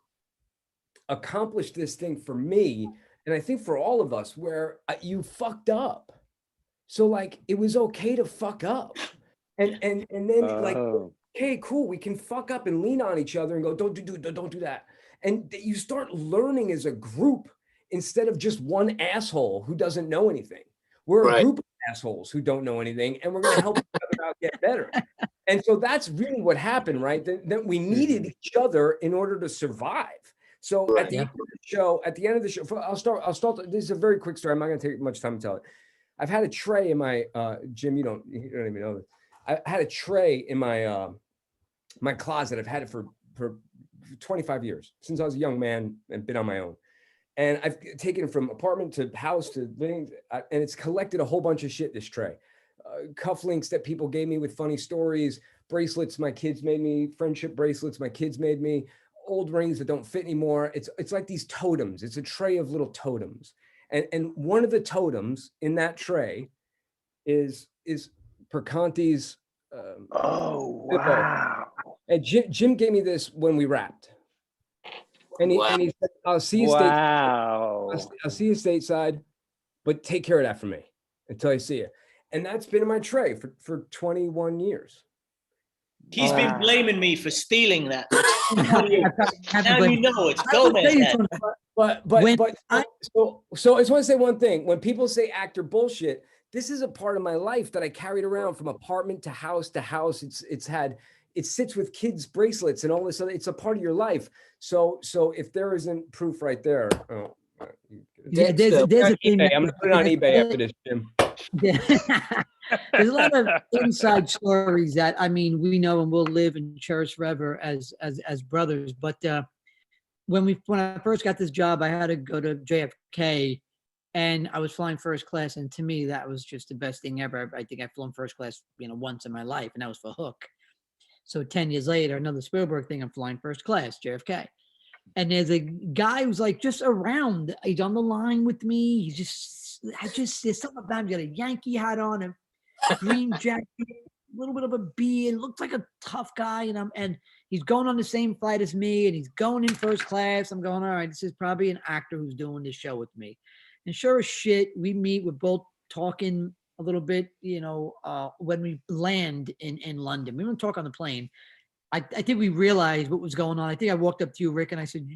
accomplished this thing for me, and I think for all of us, where you fucked up. So like, it was okay to fuck up. And then like, okay, cool, we can fuck up and lean on each other and go, don't do that. And you start learning as a group instead of just one asshole who doesn't know anything. We're a group of assholes who don't know anything, and we're going to help each other out get better. And so that's really what happened, right? That we needed each other in order to survive. So at the end of the show, I'll start. This is a very quick story. I'm not going to take much time to tell it. I've had a tray in my Jim. You don't even know this. I had a tray in my my closet. I've had it for 25 years, since I was a young man and been on my own. And I've taken it from apartment to house to things, and it's collected a whole bunch of shit, this tray. Cufflinks that people gave me with funny stories, bracelets my kids made me, friendship bracelets my kids made me, old rings that don't fit anymore. It's like these totems. It's a tray of little totems. And one of the totems in that tray is Perconti's. Oh, wow. And Jim gave me this when we wrapped. And he said, I'll see you I'll see you stateside, but take care of that for me until I see you. And that's been in my tray for 21 years. He's been blaming me for stealing that. Now you know it's Gomez. So I just want to say one thing. When people say actor bullshit, this is a part of my life that I carried around from apartment to house to house. It sits with kids' bracelets and all this other. It's a part of your life. So if there isn't proof right there, there's a thing. I'm gonna put it on eBay after this, Jim. Yeah. There's a lot of inside stories that we know and will live and cherish forever as brothers. But when I first got this job, I had to go to JFK, and I was flying first class, and to me that was just the best thing ever. I think I've flown first class, once in my life, and that was for Hook. So 10 years later, another Spielberg thing, I'm flying first class, JFK. And there's a guy who's like just around. He's on the line with me. There's something about him. He's got a Yankee hat on, a green jacket, a little bit of a beard, looks like a tough guy. And he's going on the same flight as me, and he's going in first class. I'm going, all right, this is probably an actor who's doing this show with me. And sure as shit, we meet, we're both talking a little bit, when we land in London. We don't talk on the plane. I think we realized what was going on. I think I walked up to you, Rick, and I said,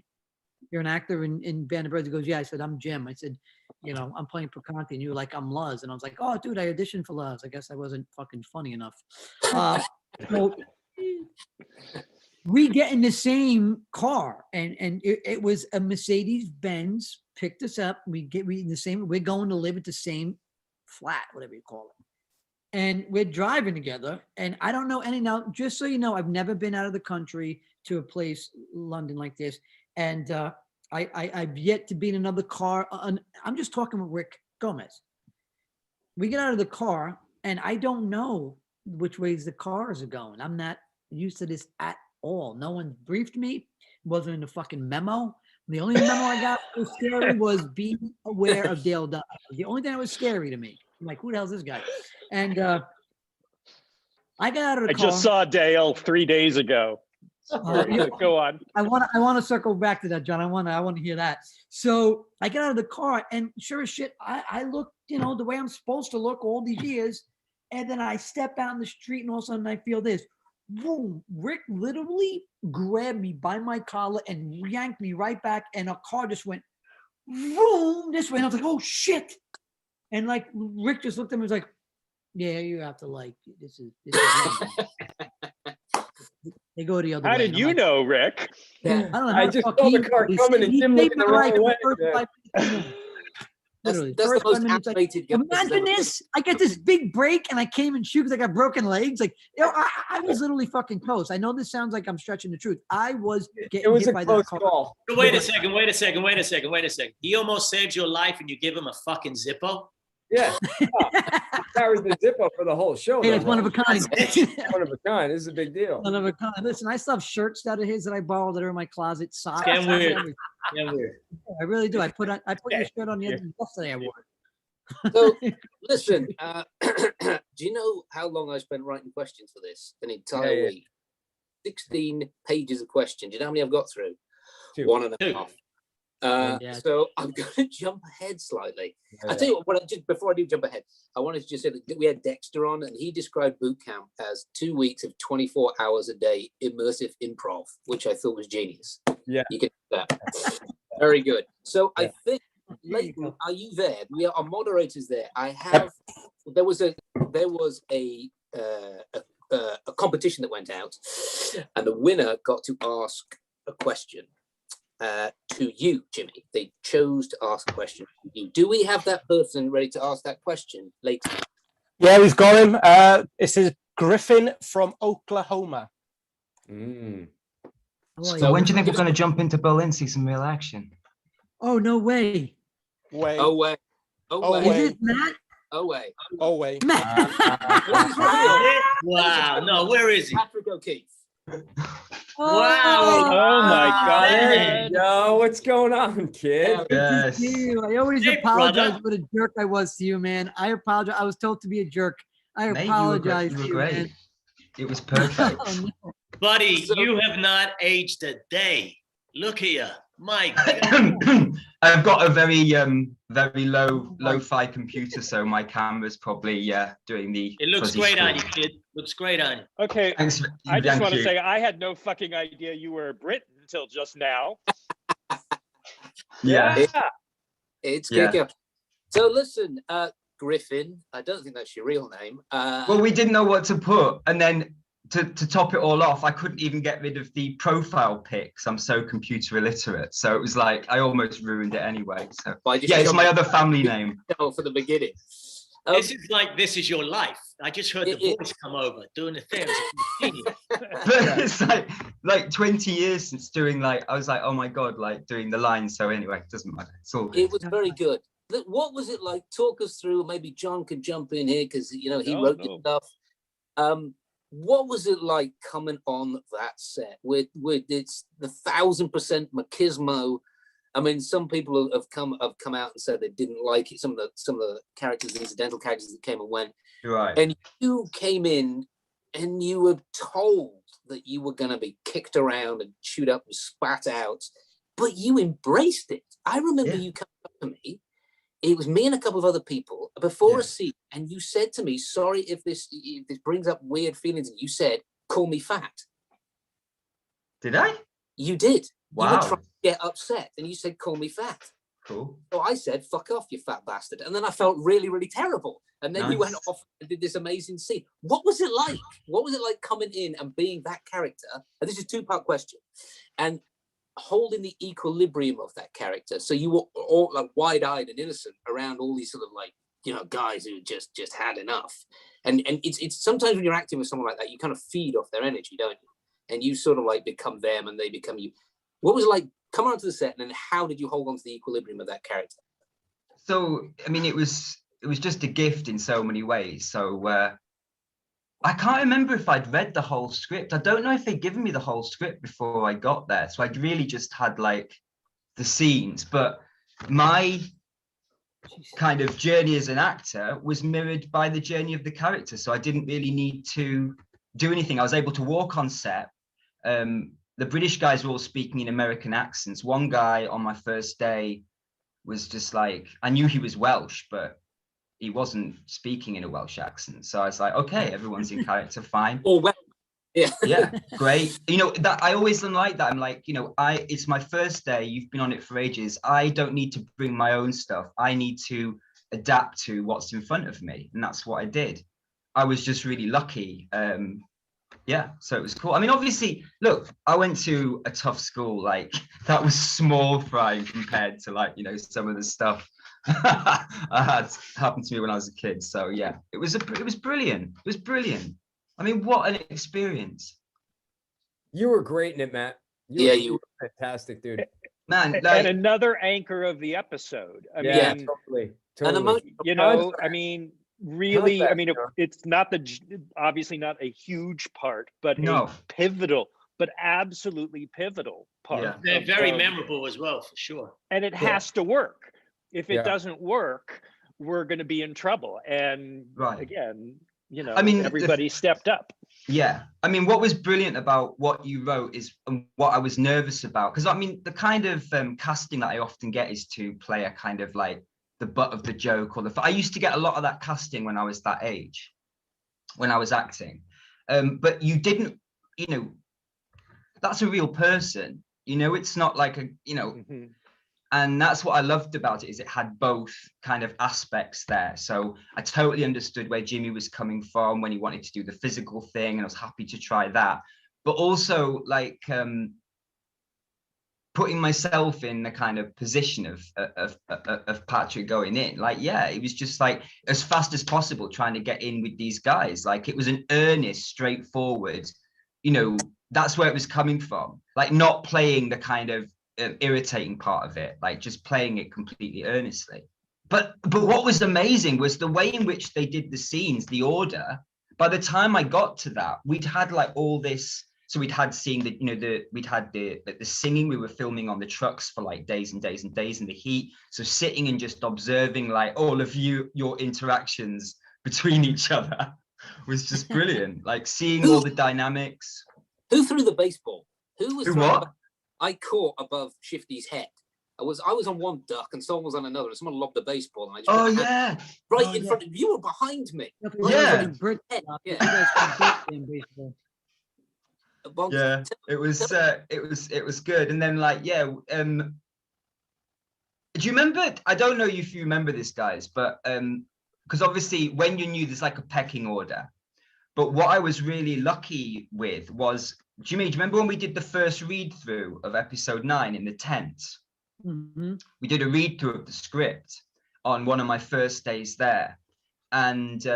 you're an actor in Band of Brothers? He goes, yeah. I said, I'm Jim. I said, I'm playing Perconti. And you were like, I'm Luz. And I was like, oh, dude, I auditioned for Luz. I guess I wasn't fucking funny enough. So we get in the same car, and it was a Mercedes-Benz, picked us up. We're going to live at the same flat, whatever you call it. And we're driving together, and I don't know any now, just so you know, I've never been out of the country to a place, London, like this. And I've yet to be in another car. I'm just talking with Rick Gomez. We get out of the car, and I don't know which ways the cars are going. I'm not used to this at all. No one briefed me. It wasn't in the fucking memo. The only memo I got that was scary was be aware of Dale Dye. The only thing that was scary to me. I'm like, who the hell's this guy? And I got out of the car. I just saw Dale 3 days ago. Go on. I want to circle back to that, John. I want to hear that. So I get out of the car, and sure as shit, I look, the way I'm supposed to look all these years, and then I step out in the street, and all of a sudden I feel this. Boom! Rick literally grabbed me by my collar and yanked me right back, and a car just went boom this way. And I was like, "Oh shit!" And like Rick just looked at me, and was like, "Yeah, you have to like this is." They go the other way. How did you know, Rick? Yeah, I don't know. I just saw the car coming and Jim looking the wrong way. Literally, that's the most animated. Imagine this! I get this big break, and I came and shoot because I got broken legs. Like, I was literally fucking close. I know this sounds like I'm stretching the truth. I was getting hit by that car. Call. Wait a second. He almost saved your life, and you give him a fucking Zippo? Yeah. Carries the Zippo for the whole show. Hey, it's one of a kind. One of a kind. This is a big deal. One of a kind. Listen, I still have shirts out of his that I borrowed that are in my closet. Socks. Damn weird. I really do. I put your shirt on the other yesterday. I wore it. So listen, do you know how long I spent writing questions for this? An entire week. 16 pages of questions. Do you know how many I've got through? 2. 1.5. So I'm going to jump ahead slightly. I'll tell you what, just before I do jump ahead, I wanted to just say that we had Dexter on, and he described boot camp as 2 weeks of 24 hours a day immersive improv, which I thought was genius. Yeah, you can do that. Very good. So I think, Leighton, are you there? We are our moderators there. There was a a competition that went out, and the winner got to ask a question to you, Jimmy. They chose to ask a question to you. Do we have that person ready to ask that question later? Yeah, we've got him. This is Griffin from Oklahoma. So when do you think we're going to jump into Berlin, see some real action? Oh, no way. Away. Is it Matt? Away. Matt. Wow. No, where is he? Patrick O'Keefe. Wow. Oh my God. man. Yo, what's going on, kid? Yes. You. I always Hey, apologize brother. what a jerk I was to you, man. I apologize. I was told to be a jerk. I Mate, apologize you to were you, great. man. It was perfect. Oh, no. Buddy, So- you have not aged a day. Look here. My God. I've got a very lo-fi computer, so my camera's probably doing the. It looks fuzzy great on you, screen. kid. Looks great on you. Okay, Thanks. I just thank want to you. say I had no fucking idea you were a Brit until just now. Yeah. It's Yeah. kick up. So listen, Griffin, I don't think that's your real name. Well, we didn't know what to put, and then to top it all off, I couldn't even get rid of the profile pics. I'm so computer illiterate, so it was like I almost ruined it anyway. So I just yeah, it's jumped my other family name. for the beginning. This is like This Is Your Life. I just heard the It- voice come over doing the thing. It's But it's like 20 years since doing I was like, oh my God, like doing the line. So anyway, it doesn't matter. It's all good. It was very good. What was it like? Talk us through. Maybe John could jump in here because he No, wrote no. this stuff. What was it like coming on that set with it's the 1000% machismo? I mean, some people have come out and said they didn't like it. Some of the characters, the incidental characters that came and went, Right. and you came in and you were told that you were going to be kicked around and chewed up and spat out, but you embraced it. I remember Yeah. you coming up to me. It was me and a couple of other people before Yeah. a scene, and you said to me, "Sorry if this brings up weird feelings." And you said, "Call me fat." Did I? You did. You were Wow. trying to get upset, and you said, "Call me fat." Cool. So I said, "Fuck off, you fat bastard." And then I felt really, really terrible. And then you went Nice. off and did this amazing scene. What was it like? What was it like coming in and being that character? And this is a two-part question. And holding the equilibrium of that character. So you were all like wide-eyed and innocent around all these sort of like, guys who just had enough. And it's sometimes when you're acting with someone like that, you kind of feed off their energy, don't you? And you sort of like become them and they become you. What was it like coming onto the set, and then how did you hold on to the equilibrium of that character? So I mean, it was just a gift in so many ways. So I can't remember if I'd read the whole script. I don't know if they'd given me the whole script before I got there. So I'd really just had like the scenes, but my kind of journey as an actor was mirrored by the journey of the character. So I didn't really need to do anything. I was able to walk on set. The British guys were all speaking in American accents. One guy on my first day was just like, I knew he was Welsh, but he wasn't speaking in a Welsh accent. So I was like, okay, everyone's in character, fine. Oh, well, yeah. Yeah, great. That I always am like that. I'm like, it's my first day. You've been on it for ages. I don't need to bring my own stuff. I need to adapt to what's in front of me. And that's what I did. I was just really lucky. Yeah, so it was cool. I mean, obviously, look, I went to a tough school. Like that was small fry compared to some of the stuff I had happened to me when I was a kid. So yeah, it was brilliant. It was brilliant. I mean, what an experience. You were great in it, Matt. You were fantastic, dude. Man, And another anchor of the episode. I Yeah, mean, totally. I mean, really, I mean, it's not obviously not a huge part, but No. a pivotal, but absolutely pivotal part. Yeah. They're of- very of- memorable as well, for sure. And it has to work. If it Yeah. doesn't work, we're going to be in trouble. And Right. again, I mean, everybody stepped up. Yeah, I mean, what was brilliant about what you wrote is what I was nervous about, because I mean, the kind of casting that I often get is to play a kind of like the butt of the joke, or I used to get a lot of that casting when I was that age, when I was acting, but you didn't, that's a real person, it's not like a, Mhm. And that's what I loved about it, is it had both kind of aspects there. So I totally understood where Jimmy was coming from when he wanted to do the physical thing, and I was happy to try that. But also like putting myself in the kind of position of Patrick going in. Like, yeah, it was just like as fast as possible trying to get in with these guys. Like it was an earnest, straightforward, you know, that's where it was coming from. Like not playing the kind of irritating part of it, like just playing it completely earnestly. But what was amazing was the way in which they did the scenes, the order. By the time I got to that, we'd had like all this. So we'd had seeing the, you know, we'd had the singing. We were filming on the trucks for like days and days and days in the heat. So sitting and just observing like all of your interactions between each other was just brilliant. Like seeing all the dynamics. Who threw the baseball? Who was throwing what? I caught above Shifty's head. I was on one duck and someone was on another. And someone lobbed the basball, and I just Oh yeah, right in front of you. Were behind me. Yeah. Well, Yeah, it was good. And then like, yeah, do you remember? I don't know if you remember this, guys, but because obviously when you're new, there's like a pecking order. But what I was really lucky with was, Jimmy, do you remember when we did the first read through of episode 9 in the tent? Mm-hmm. We did a read through of the script on one of my first days there, and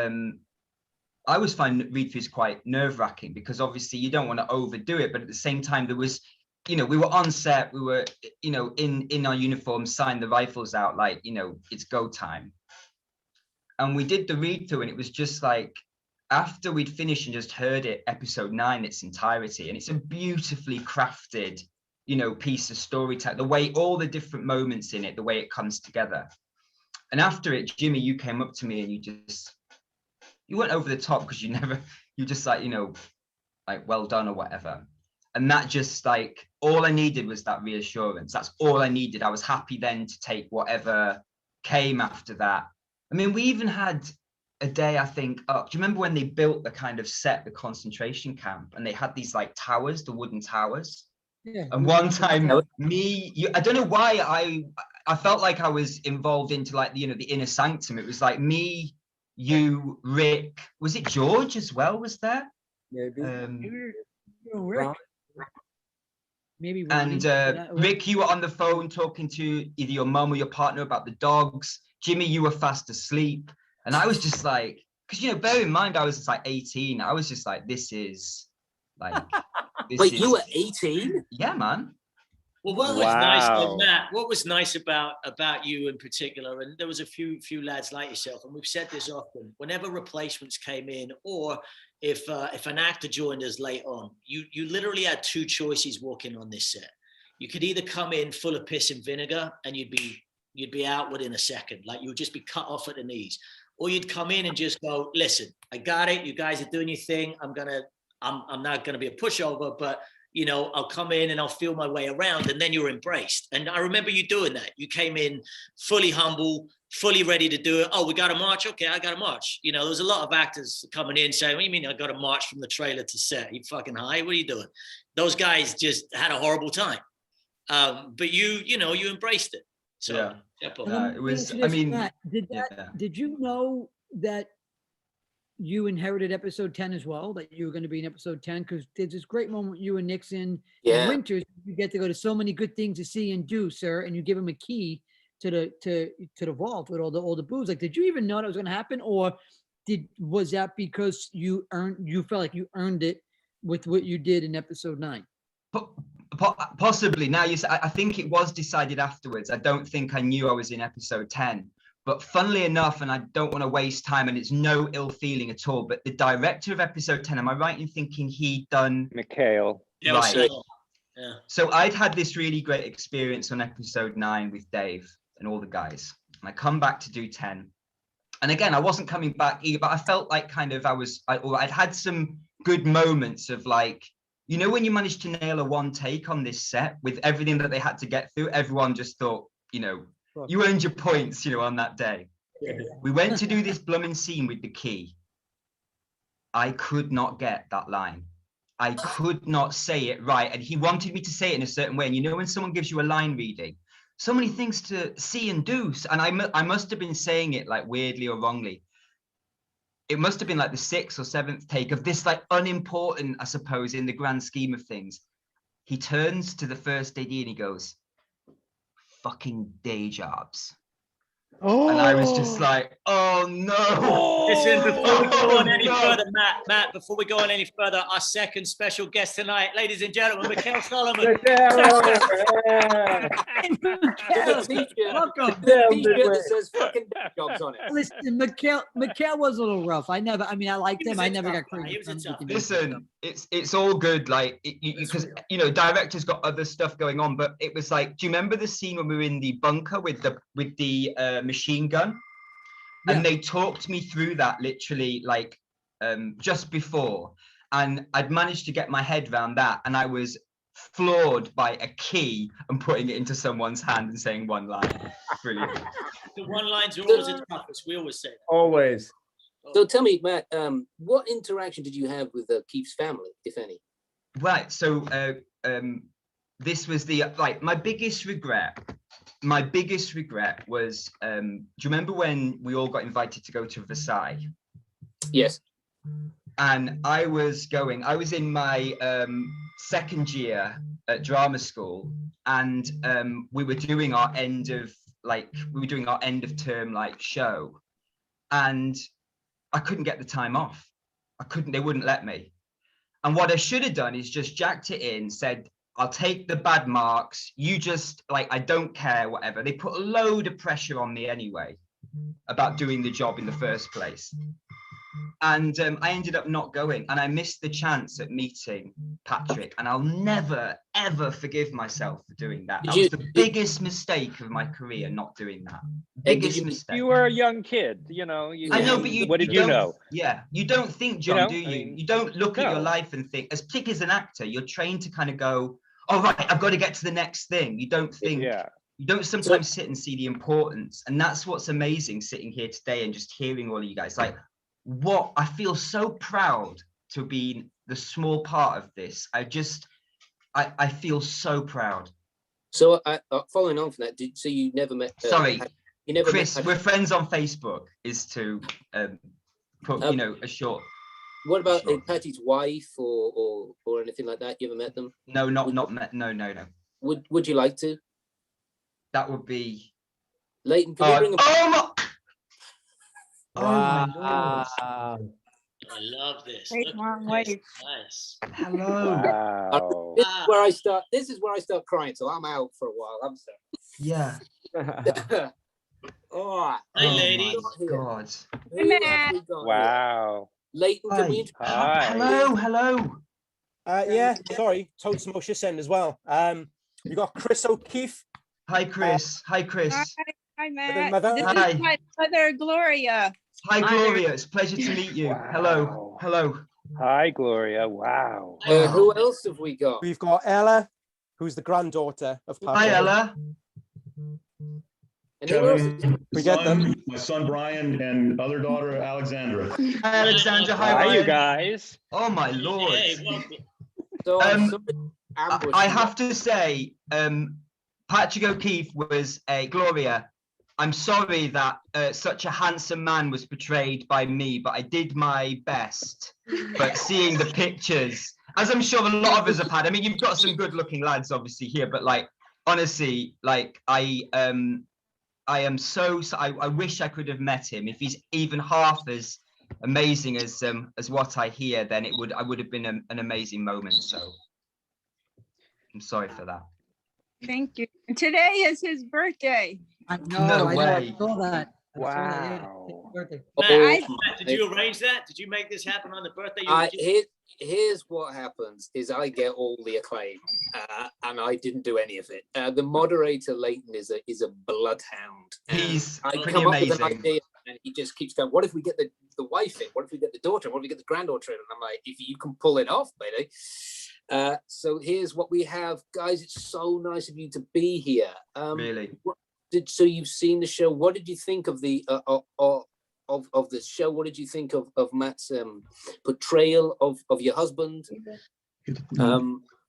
I always find read throughs quite nerve-wracking because obviously you don't want to overdo it, but at the same time there was, you know, we were on set, we were, you know, in our uniforms, signed the rifles out, like, you know, it's go time. And we did the read through, and it was just like, after we'd finished and just heard it, episode 9, its entirety, and it's a beautifully crafted, you know, piece of storytelling, the way all the different moments in it, the way it comes together. And after it, Jimmy, you came up to me and you went over the top because you just like, you know, like, well done or whatever. And that just like, all I needed was that reassurance. That's all I needed. I was happy then to take whatever came after that. I mean, we even had a day, I think, do you remember when they built the kind of set, the concentration camp, and they had these like towers, the wooden towers? Yeah. And one time, I don't know why I felt like I was involved into like, you know, the inner sanctum. It was like me, you, Rick, was it George as well? Was there? Maybe. Rick. Maybe. And Rick, you were on the phone talking to either your mum or your partner about the dogs. Jimmy, you were fast asleep. And I was just like, because, you know, bear in mind, I was just like 18. I was just like, this is like. Wait, you were 18? Yeah, man. Well, what was nice, Matt? What was nice about you in particular, and there was a few lads like yourself, and we've said this often. Whenever replacements came in, or if an actor joined us late on, you literally had two choices walking on this set. You could either come in full of piss and vinegar, and you'd be out within a second, like you would just be cut off at the knees, or you'd come in and just go, listen, I got it. You guys are doing your thing. I'm not gonna be a pushover, but you know, I'll come in and I'll feel my way around, and then you're embraced. And I remember you doing that. You came in fully humble, fully ready to do it. Oh, we got to march. Okay, I got to march. You know, there's a lot of actors coming in saying, what do you mean I got to march from the trailer to set? You fucking high? What are you doing? Those guys just had a horrible time. But you embraced it. So yeah, it was, I mean, did you know that you inherited episode 10 as well, that you were going to be in episode 10? Because there's this great moment you and Nixon in Winters, you get to go to so many good things to see and do, sir, and you give him a key to the vault with all the booze. Like, did you even know that was going to happen, or was that because you felt like you earned it with what you did in episode 9? Possibly. Now I think it was decided afterwards. I don't think I knew I was in episode 10. But funnily enough, and I don't want to waste time, and it's no ill feeling at all, but the director of episode 10, am I right in thinking he'd done McCall? Right. Yeah. So I'd had this really great experience on episode 9 with Dave and all the guys. And I come back to do 10. And again, I wasn't coming back either, but I felt like kind of I'd had some good moments of like, you know, when you manage to nail a one take on this set with everything that they had to get through, everyone just thought, you know, you earned your points, you know, on that day. Yeah. We went to do this blooming scene with the key. I could not get that line. I could not say it right. And he wanted me to say it in a certain way. And you know, when someone gives you a line reading, so many things to see and do. And I must have been saying it like weirdly or wrongly. It must have been like the 6th or 7th take of this, like unimportant, I suppose, in the grand scheme of things. He turns to the first AD and he goes, "Fucking day jobs." Oh, And I was just like, oh no. Listen, before we go on any no. further, Matt, before we go on any further, our second special guest tonight, ladies and gentlemen, McCall Solomon. Welcome. That says fucking jobs on it. Listen, McCall was a little rough. I liked him. I never got crazy. He was a tough guy. Listen, it's all good. Like, because you know, director's got other stuff going on, but it was like, do you remember the scene when we were in the bunker with the machine gun? And they talked me through that literally like just before, and I'd managed to get my head around that, and I was floored by a key and putting it into someone's hand and saying one line. Brilliant. The one lines are always the toughest. We always say that. Always. So tell me, Matt, what interaction did you have with Keith's family, if any? Right. So this was the like my biggest regret. My biggest regret was, do you remember when we all got invited to go to Versailles? Yes. And I was in my second year at drama school, and we were doing our end of term like show, and I couldn't get the time off. They wouldn't let me. And what I should have done is just jacked it in, said, I'll take the bad marks. You just like, I don't care, whatever. They put a load of pressure on me anyway about doing the job in the first place. And I ended up not going, and I missed the chance at meeting Patrick, and I'll never, ever forgive myself for doing that. That was the biggest mistake of my career, not doing that. Biggest mistake. You were a young kid, you know. I know, but what did you know? Yeah, you don't think, John, do you? I mean, you don't look at your life and think, as particularly as an actor, you're trained to kind of go, oh, right, I've got to get to the next thing. You don't think, you don't sometimes sit and see the importance. And that's what's amazing sitting here today and just hearing all of you guys. Like, what I feel so proud to be the small part of this. I feel so proud. So following on from that, so you never met? You never Chris, met we're friends on Facebook. Is to put a short. What about Patty's wife or anything like that? You ever met them? No, not met. No. Would you like to? That would be. Leighton, can you bring my. Wow. I love this. Great long way. Nice. Hello. Wow. This is where I start crying. So I'm out for a while. I'm sorry. Yeah. Oh, hey, ladies. God. Wow. Leighton, can we introduce? Hello. Yeah, sorry, totes Moshe end as well. You got Chris O'Keefe. Hi, Chris. Hi, Matt. Mother. This Hi. is my mother, Gloria. Hi, Gloria. It's a pleasure to meet you. Wow. Hello. Hi, Gloria. Wow. Who else have we got? We've got Ella, who's the granddaughter of Patrick. Hi, Ella. And who else? We get them. My son Brian and other daughter Alexandra. Hi, Alexandra. Hi, Hi, you Ryan. guys. Oh my Lord. Hey, welcome. So, I have to say, Patrick O'Keefe was a Gloria. I'm sorry that such a handsome man was portrayed by me, but I did my best. But seeing the pictures, as I'm sure a lot of us have had, I mean, you've got some good looking lads obviously here, but like, honestly, like I wish I could have met him. If he's even half as amazing as what I hear, then I would have been an amazing moment. So I'm sorry for that. Thank you. And today is his birthday. I know. I saw that. Wow. Matt, did you arrange that? Did you make this happen on the birthday? Here's what happens is I get all the acclaim and I didn't do any of it. The moderator Leighton is a bloodhound. He's I pretty come up with amazing. an idea and he just keeps going, what if we get the wife in? What if we get the daughter? What if we get the granddaughter in? And I'm like, if you can pull it off, baby. So here's what we have. Guys, it's so nice of you to be here. Really? So you've seen the show. What did you think of the of the show? What did you think of Matt's portrayal of your husband,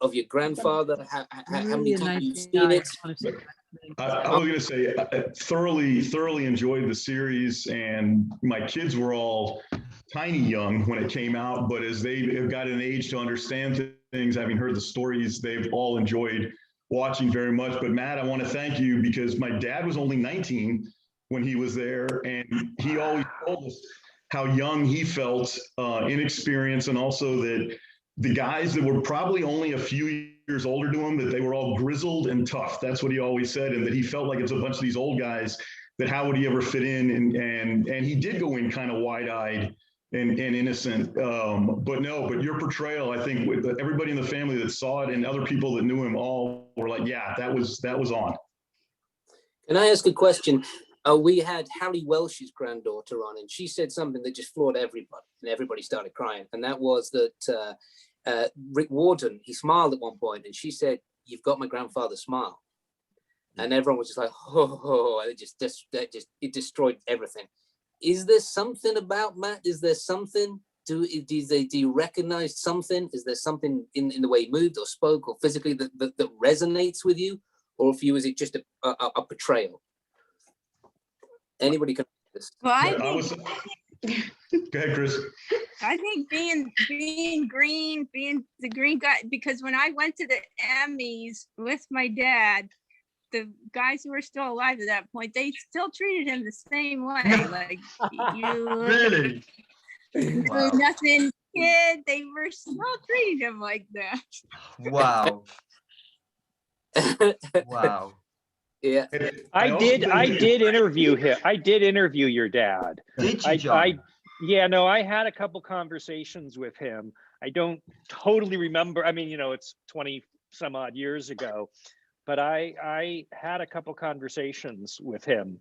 of your grandfather? How many times have you seen it? I was going to say, I thoroughly enjoyed the series, and my kids were all tiny young when it came out, but as they have got an age to understand things, having heard the stories, they've all enjoyed watching very much. But Matt, I want to thank you, because my dad was only 19 when he was there, and he always told us how young he felt, inexperienced, and also that the guys that were probably only a few years older to him, that they were all grizzled and tough. That's what he always said, and that he felt like it's a bunch of these old guys, that how would he ever fit in? And he did go in kind of wide-eyed and innocent. But your portrayal, I think, with everybody in the family that saw it and other people that knew him, all were like, yeah, that was on. Can I ask a question? We had Harry Welsh's granddaughter on, and she said something that just floored everybody, and everybody started crying. And that was that Rick Warden, he smiled at one point, and she said, "You've got my grandfather's smile." And everyone was just like, "Oh!" It destroyed everything. Is there something about Matt? Is there something? Do you recognize something? Is there something in the way he moved or spoke or physically that resonates with you, or for you is it just a portrayal? Anybody can do this. Well, Go ahead, Chris. I think being green, being the green guy, because when I went to the Emmys with my dad, the guys who were still alive at that point, they still treated him the same way. Like, you Really? Wow. Nothing kid, they were still treating him like that. Wow. Wow. Yeah, I did interview him. I did interview your dad. Did you, John? I had a couple conversations with him. I don't totally remember. I mean, it's 20 some odd years ago, but I had a couple conversations with him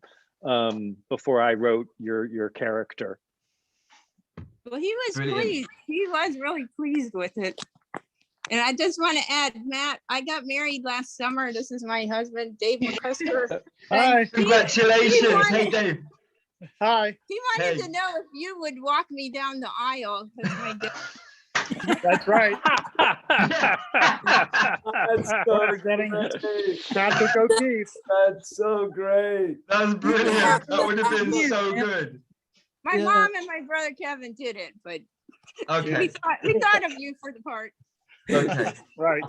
before I wrote your character. Well, he was Brilliant. pleased. He was really pleased with it. And I just want to add, Matt, I got married last summer. This is my husband, Dave McCusker. Hi. Congratulations. Hey, Dave. Hi. He wanted to know if you would walk me down the aisle. My dad. That's right. That's so great. Patrick O'Keefe. That's so great. That's brilliant. That would have been so good. My mom and my brother Kevin did it, but Okay. we thought of you for the part. Okay. Right.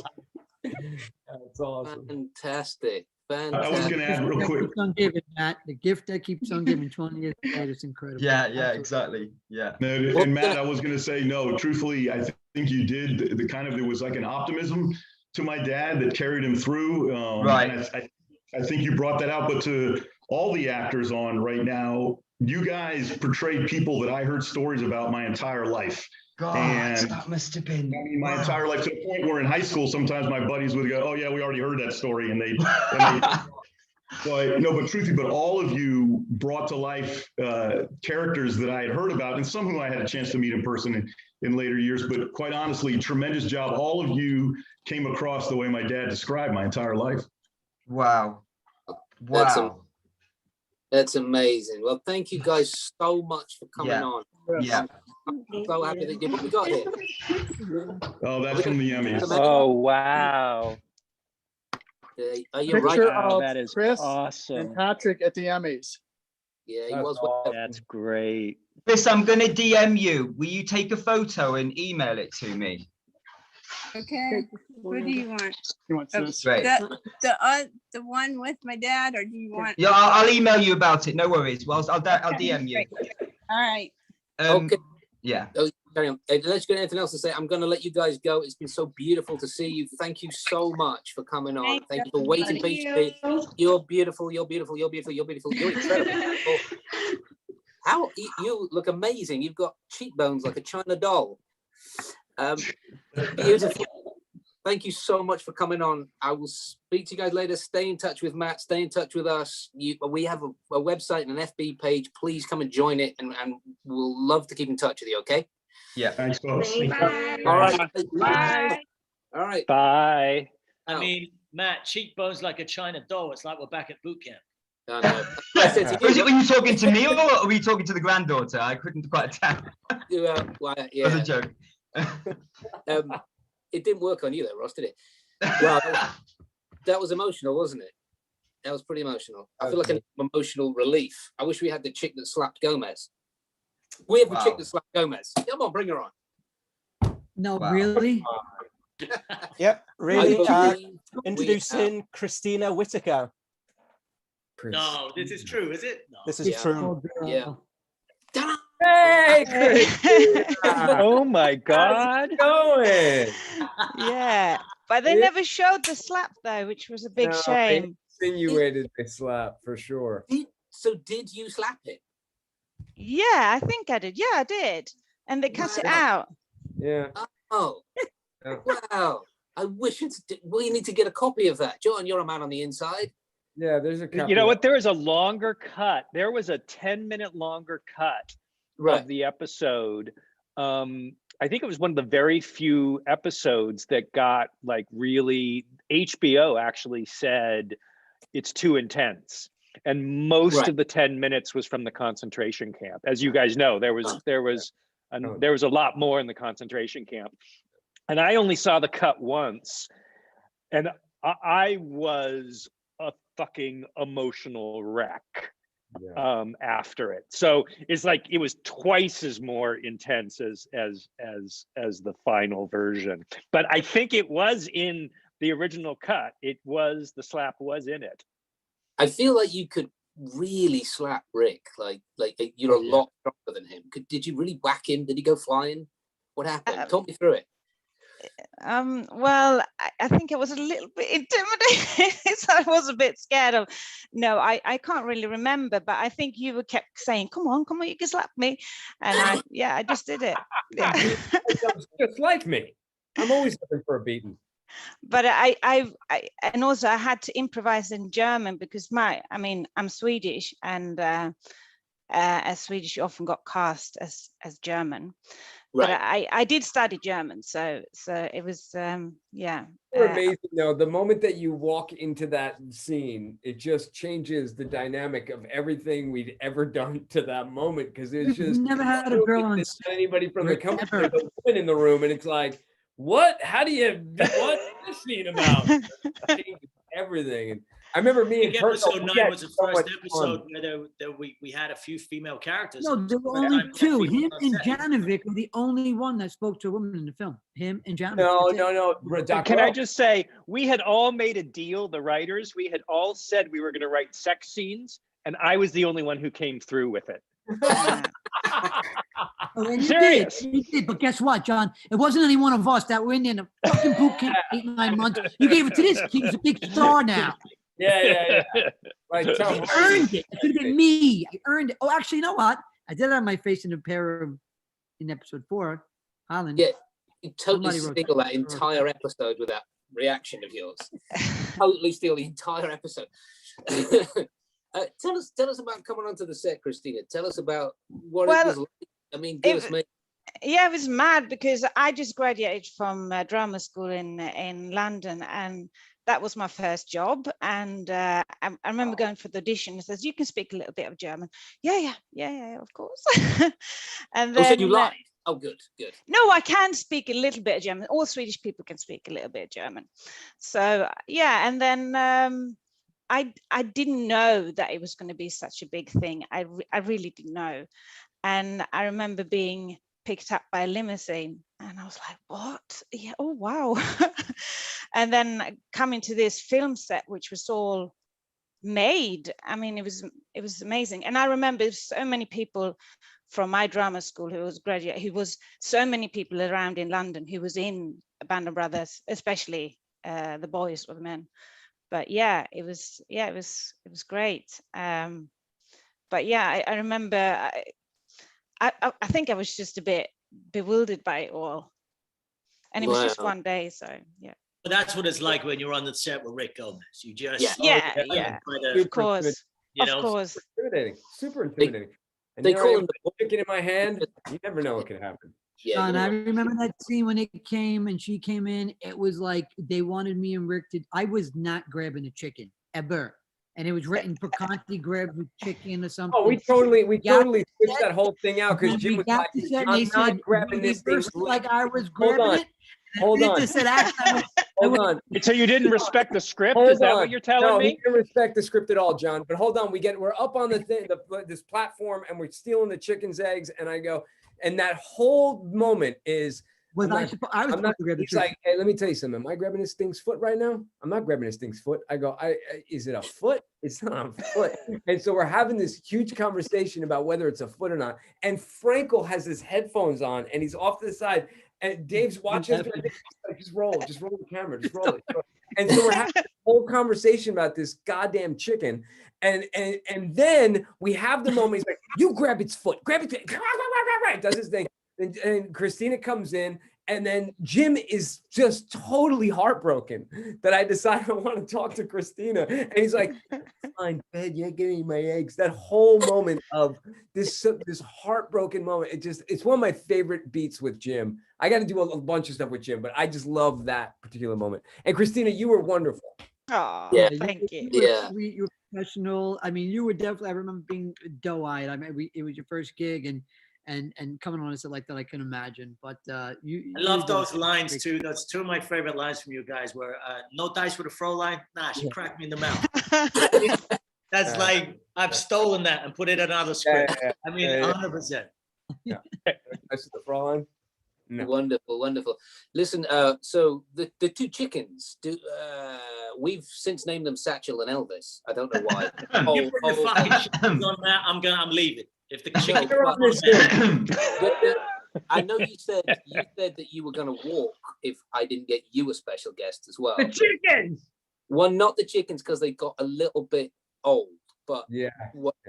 That's awesome. fantastic. I was going to add real quick. Keeps on giving, Matt. The gift that keeps on giving 20 years later, it's incredible. Yeah, Absolutely. exactly. Yeah. No, and Matt, I was going to say, no, truthfully, I think you did there was like an optimism to my dad that carried him through. Right. And I think you brought that out, but to all the actors on right now, you guys portrayed people that I heard stories about my entire life. God, And that must have been my entire life, to the point where in high school, sometimes my buddies would go, "Oh yeah, we already heard that story," and they but truthfully, but all of you brought to life characters that I had heard about, and some who I had a chance to meet in person in later years. But quite honestly, tremendous job. All of you came across the way my dad described my entire life. Wow. Wow. That's amazing. Well, thank you guys so much for coming on. Yeah. I'm so happy that you got here. Oh, that's from the Emmys. Oh, wow. Are you right? Picture Wow, of that is Chris awesome. and Patrick at the Emmys. Yeah, he That's was. awesome. That's great. Chris, I'm going to DM you. Will you take a photo and email it to me? Okay. What do you want? He wants this. Great. The one with my dad, or do you want? Yeah, I'll email you about it. No worries. Well, I'll DM you. All right. Okay. Yeah. Oh, carry on. Unless you got anything else to say, I'm going to let you guys go. It's been so beautiful to see you. Thank you so much for coming on. Thank you for waiting patiently. You're beautiful. You're beautiful. You're beautiful. You're beautiful. You're incredible. How you look amazing. You've got cheekbones like a China doll. Beautiful. Thank you so much for coming on. I will speak to you guys later. Stay in touch with Matt. Stay in touch with us. We have a website and an FB page. Please come and join it, and we'll love to keep in touch with you. Okay. Yeah. Thanks, folks. Bye. All right. Bye. All right. Bye. I mean, Matt, cheekbones like a China doll. It's like we're back at boot camp. I said to Was it you, when you talking to me, or were you talking to the granddaughter? I couldn't quite tell. well, It was a yeah. joke. It didn't work on you though, Ross, did it? Well, that was emotional, wasn't it? That was pretty emotional. I feel like an emotional relief. I wish we had the chick that slapped Gomez. We have a chick that slapped Gomez. Come on, bring her on. No, really? Yep, really. I believe Introducing Christina Whitaker. No, this is true, is it? No. This is true. Yeah. Hey, Chris. Oh my God. Going. Yeah, but they never showed the slap though, which was a big shame. They insinuated the slap for sure. So did you slap him? Yeah, I think I did. Yeah, I did. And they cut it out. Yeah. Oh, wow. I wish we need to get a copy of that. John, you're a man on the inside. Yeah, there's a You know what? There was a longer cut. There was a 10-minute longer cut of the episode. I think it was one of the very few episodes that got like really, HBO actually said it's too intense. And most of the 10 minutes was from the concentration camp. As you guys know, there was a lot more in the concentration camp. And I only saw the cut once. And I was a fucking emotional wreck after it. So it's like it was twice as more intense as the final version. But I think it was in the original cut. The slap was in it. I feel like you could really slap Rick. Like you're a lot stronger than him. Did you really whack him? Did he go flying? What happened? Talk me through it. Well, I think it was a little bit intimidating. So I was a bit scared of. No, I can't really remember, but I think you kept saying, "Come on, you can slap me," and I just did it. Yeah. Just like me, I'm always looking for a beating. But and also I had to improvise in German because I'm Swedish, and as Swedish you often got cast as German. Right. But I did study German, so it was You're amazing though. The moment that you walk into that scene, it just changes the dynamic of everything we'd ever done to that moment, because it's just never had a girl on anybody from the company, there's a woman in the room, and it's like, what? What's this scene about? Everything. And I remember me and episode 9 was the first episode where we had a few female characters. No, there were only two. Him and Janovic were the only one that spoke to a woman in the film. Him and Janovic. No. Can I just say, we had all made a deal, the writers, we had all said we were going to write sex scenes, and I was the only one who came through with it. Serious. You did, but guess what, John? It wasn't any one of us that were in there in a fucking boot camp 8-9 months. You gave it to this. He's a big star now. Yeah. Right, I earned it. It could have been me. I earned it. Oh, actually, you know what? I did have my face in a pair of in episode 4. Holland. Yeah, you totally steal that entire episode with that reaction of yours. Totally steal the entire episode. Tell us about coming onto the set, Christina. Tell us about what it was like. I mean, yeah, it was mad because I just graduated from drama school in London, and that was my first job. And I remember going for the audition. It says, "You can speak a little bit of German." Yeah, of course. And then you lied. Oh, good. No, I can speak a little bit of German. All Swedish people can speak a little bit of German. So yeah, and then I didn't know that it was going to be such a big thing. I really didn't know. And I remember being picked up by a limousine, and I was like, what? Yeah, oh, wow. And then coming to this film set, which was all made. I mean, it was amazing. And I remember so many people from my drama school who was so many people around in London who was in Band of Brothers, especially the boys or the men. But yeah, it was great. But yeah, I remember I think I was just a bit bewildered by it all. And it was just one day, so yeah. But that's what it's like when you're on the set with Rick Gomez. You just yeah. Of course. Super intimidating. And they call him the chicken in my hand. You never know what can happen. Yeah, and I remember that scene when it came and she came in. It was like they wanted me and Rick to. I was not grabbing the chicken ever, and it was written Picante grabbed the chicken or something. Oh, we totally switched that whole thing out because Jim was like, "I'm not grabbing this thing." Like I was grabbing it, Hold on. Just said act. Hold on. So you didn't respect the script? Hold Is that on. what you're telling No, me? he didn't respect the script at all, John. But hold on, we're up on the thing, this platform, and we're stealing the chicken's eggs. And I go, and that whole moment is. Was I'm I not- supposed? I was I'm not, supposed to grab the he's chicken. like, hey, let me tell you something. Am I grabbing this thing's foot right now? I'm not grabbing this thing's foot. I go, is it a foot? It's not a foot. And so we're having this huge conversation about whether it's a foot or not. And Frankel has his headphones on and he's off to the side. And Dave's watching us. Like, just roll the camera, just roll it. And so we're having a whole conversation about this goddamn chicken. And then we have the moment. He's like, you grab its foot, grab it, does his thing. And Christina comes in, and then Jim is just totally heartbroken that I decided I want to talk to Christina. And he's like, fine, bed, you're giving me my eggs. That whole moment of this heartbroken moment. It's one of my favorite beats with Jim. I got to do a bunch of stuff with Jim, but I just love that particular moment. And Christina, you were wonderful. Oh, Yeah. thank you. You were Yeah. sweet, you were professional. I mean, you were definitely. I remember being doe-eyed. I mean, it was your first gig, and coming on as like that, I can imagine. But you. I love did those a lines great- too. That's two of my favorite lines from you guys. Where no dice with a throw line. Nah, she cracked me in the mouth. That's like I've stolen that and put it in another script. I mean, 100%. That's the throw line. No. Wonderful. Listen, so the two chickens, we've since named them Satchel and Elvis. I don't know why. You put your fucking shit on that, I'm leaving. If the chicken, I know you said that you were going to walk if I didn't get you a special guest as well. The chickens. Well, not the chickens because they got a little bit old. But Yeah.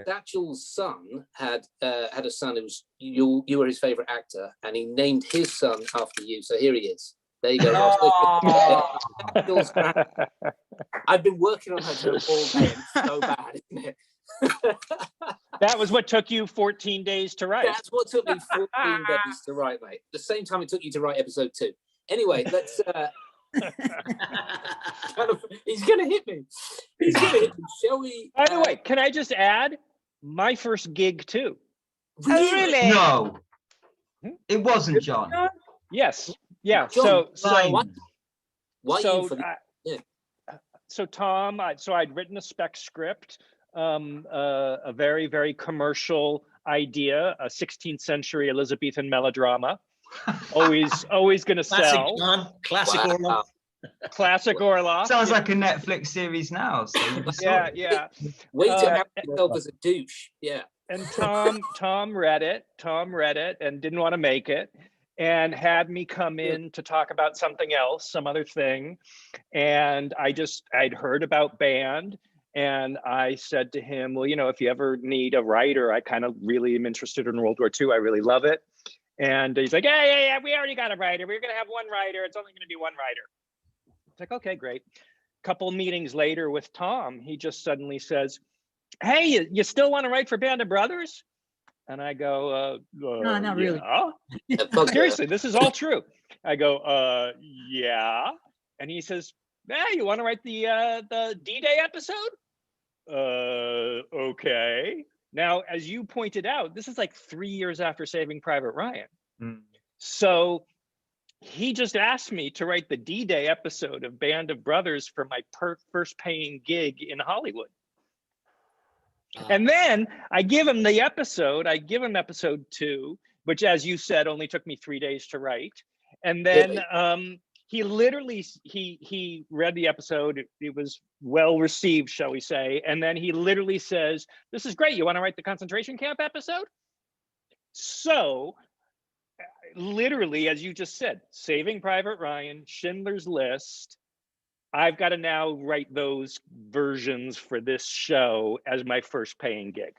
Satchel's son had a son who was you were his favorite actor, and he named his son after you. So here he is. There you go. Satchel's grand- I've been working on that joke all day. It's so bad, isn't it? That was what took you 14 days to write. That's what took me 14 days to write, mate. The same time it took you to write episode 2. Anyway, let's. He's gonna hit me. Shall we? By the way, can I just add my first gig too? Really? No, it wasn't John. Yes. Yeah. John, So why so you for the, so Tom, I'd written a spec script, a very, very commercial idea, a 16th century Elizabethan melodrama. Always going to classic sell. John, classic Orloff. Classic Orloff. Sounds like a Netflix series now. So you just saw it. Yeah. way to have yourself as a douche. Yeah. And Tom read it and didn't want to make it, and had me come in to talk about something else, some other thing. And I'd heard about band, and I said to him, well, if you ever need a writer, I kind of really am interested in World War II. I really love it. And he's like, yeah, we already got a writer. We're going to have one writer. It's only going to be one writer. It's like, okay, great. Couple meetings later with Tom, he just suddenly says, hey, you still want to write for Band of Brothers? And I go, No, not really. Yeah. Seriously, this is all true. I go, yeah. And he says, yeah, you want to write the D-Day episode? Okay. Now, as you pointed out, this is like 3 years after Saving Private Ryan. So he just asked me to write the D-Day episode of Band of Brothers for my first paying gig in Hollywood. And then I give him the episode. I give him episode 2, which, as you said, only took me 3 days to write. And then he literally, he read the episode. It was well received, shall we say. And then he literally says, this is great. You want to write the concentration camp episode? So literally, as you just said, Saving Private Ryan, Schindler's List, I've got to now write those versions for this show as my first paying gig.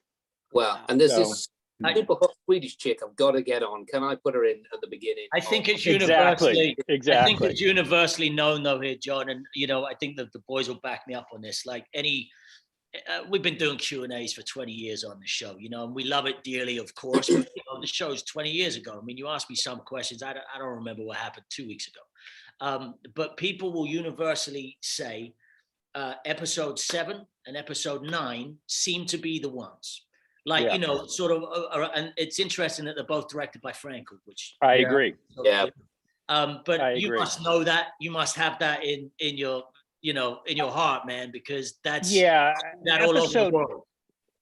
Well, and there's this super hot Swedish chick I've got to get on. Can I put her in at the beginning? I think it's Exactly. universally, I think it's universally known though here, John, and I think that the boys will back me up on this. Like we've been doing Q&As for 20 years on the show, and we love it dearly, of course. But, the show's 20 years ago. I mean, you asked me some questions. I don't remember what happened 2 weeks ago. But people will universally say episode 7 and episode 9 seem to be the ones. Like, sort of, and it's interesting that they're both directed by Frankel, which I agree. Yeah. But I you agree. must know that. You must have that in your, you know, in your heart, man, because that's Yeah, that all over the episode. world.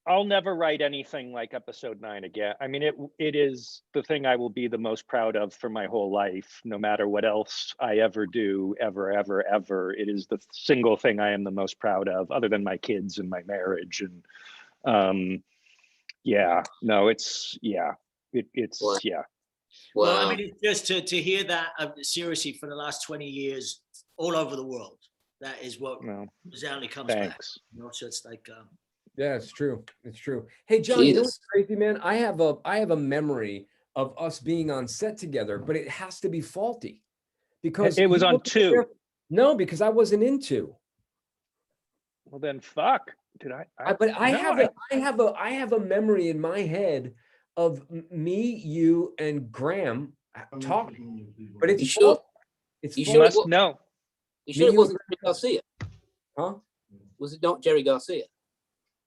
I'll never write anything like episode 9 again. I mean, it is the thing I will be the most proud of for my whole life, no matter what else I ever do, ever, ever, ever. It is the single thing I am the most proud of, other than my kids and my marriage. And yeah, no, it's yeah, it's Wow. yeah. Well, I Wow. mean, it's just to hear that seriously for the last 20 years, all over the world. That is what No, resoundingly comes back. thanks. You know, so it's like, Yeah, it's true. It's true. Hey, John, you know Jesus. what's crazy, man? I have a memory of us being on set together, but it has to be faulty because It was you on weren't 2. there- No, because I wasn't into. Well, then fuck. Did I? But I no, have a memory in my head of me, you, and Graham talking. But it's You sure? faulty. It's You you sure it must was, know. you sure Me, it you, wasn't Jerry Garcia? Huh? Was it not Jerry Garcia?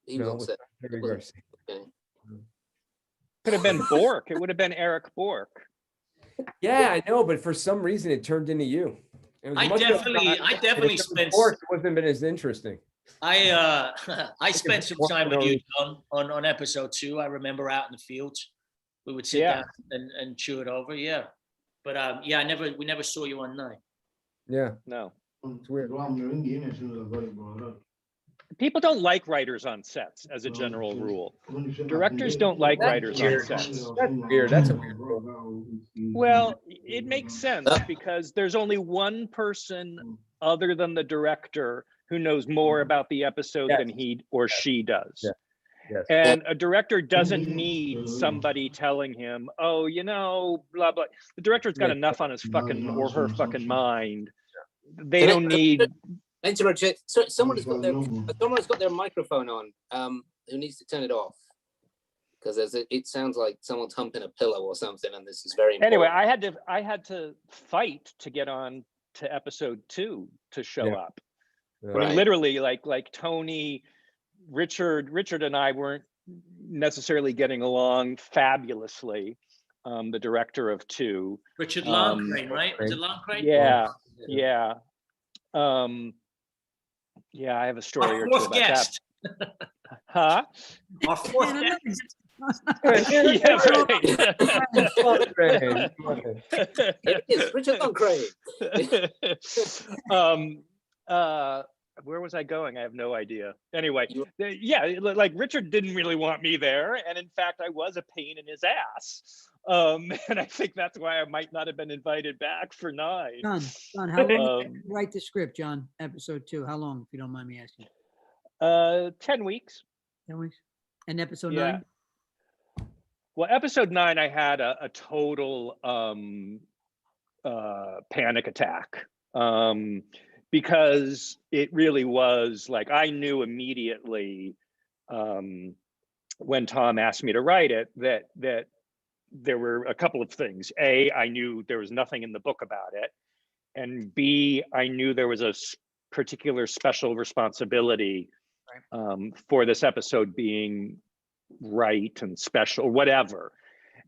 He was No, on it's set. not Jerry Wasn't Garcia. Okay. Could have been Bork. It would have been Eric Bork. Yeah, I know, but for some reason it turned into you. It was I much better definitely time. And if spent. it was Bork, it wouldn't have been as interesting. I spent some time with you, Bork, John, on episode 2. I remember out in the fields, we would sit Yeah. down and chew it over. Yeah, but yeah, we never saw you on 9. Yeah, No. it's weird. People don't like writers on sets as a general rule. Directors don't like That's writers on weird. sets. That's weird. That's a weird rule. Well, it makes sense because there's only one person other than the director who knows more about the episode Yes. than he or she does. Yeah. Yes. And a director doesn't need somebody telling him, oh, you know, blah, blah. The director's got Yeah. enough on his fucking or her fucking mind. They Can I- don't need. Interject. So someone has got their microphone on. Who needs to turn it off? Because it sounds like someone's humping a pillow or something, and this is very important. Anyway, I had to fight to get on to episode 2 to show Yeah. up. I Right. mean, literally, like Tony, Richard and I weren't necessarily getting along fabulously. The director of 2. Richard Loncrain, right? Was it Loncrain? Yeah, yeah. Yeah, I have a story Our or two fourth about guest. that. Huh? Our fourth guest. Yeah, Here it is, Richard Loncrain. Where was I going? I have no idea. Anyway, yeah, like Richard didn't really want me there, and in fact, I was a pain in his ass. And I think that's why I might not have been invited back for 9. John, how long did you write the script, John? Episode 2, how long, if you don't mind me asking? 10 weeks. 10 weeks. And episode Yeah. 9? Well, episode 9, I had a total panic attack because it really was like I knew immediately when Tom asked me to write it that there were a couple of things. A, I knew there was nothing in the book about it, and B, I knew there was a particular special responsibility for this episode being right and special, whatever.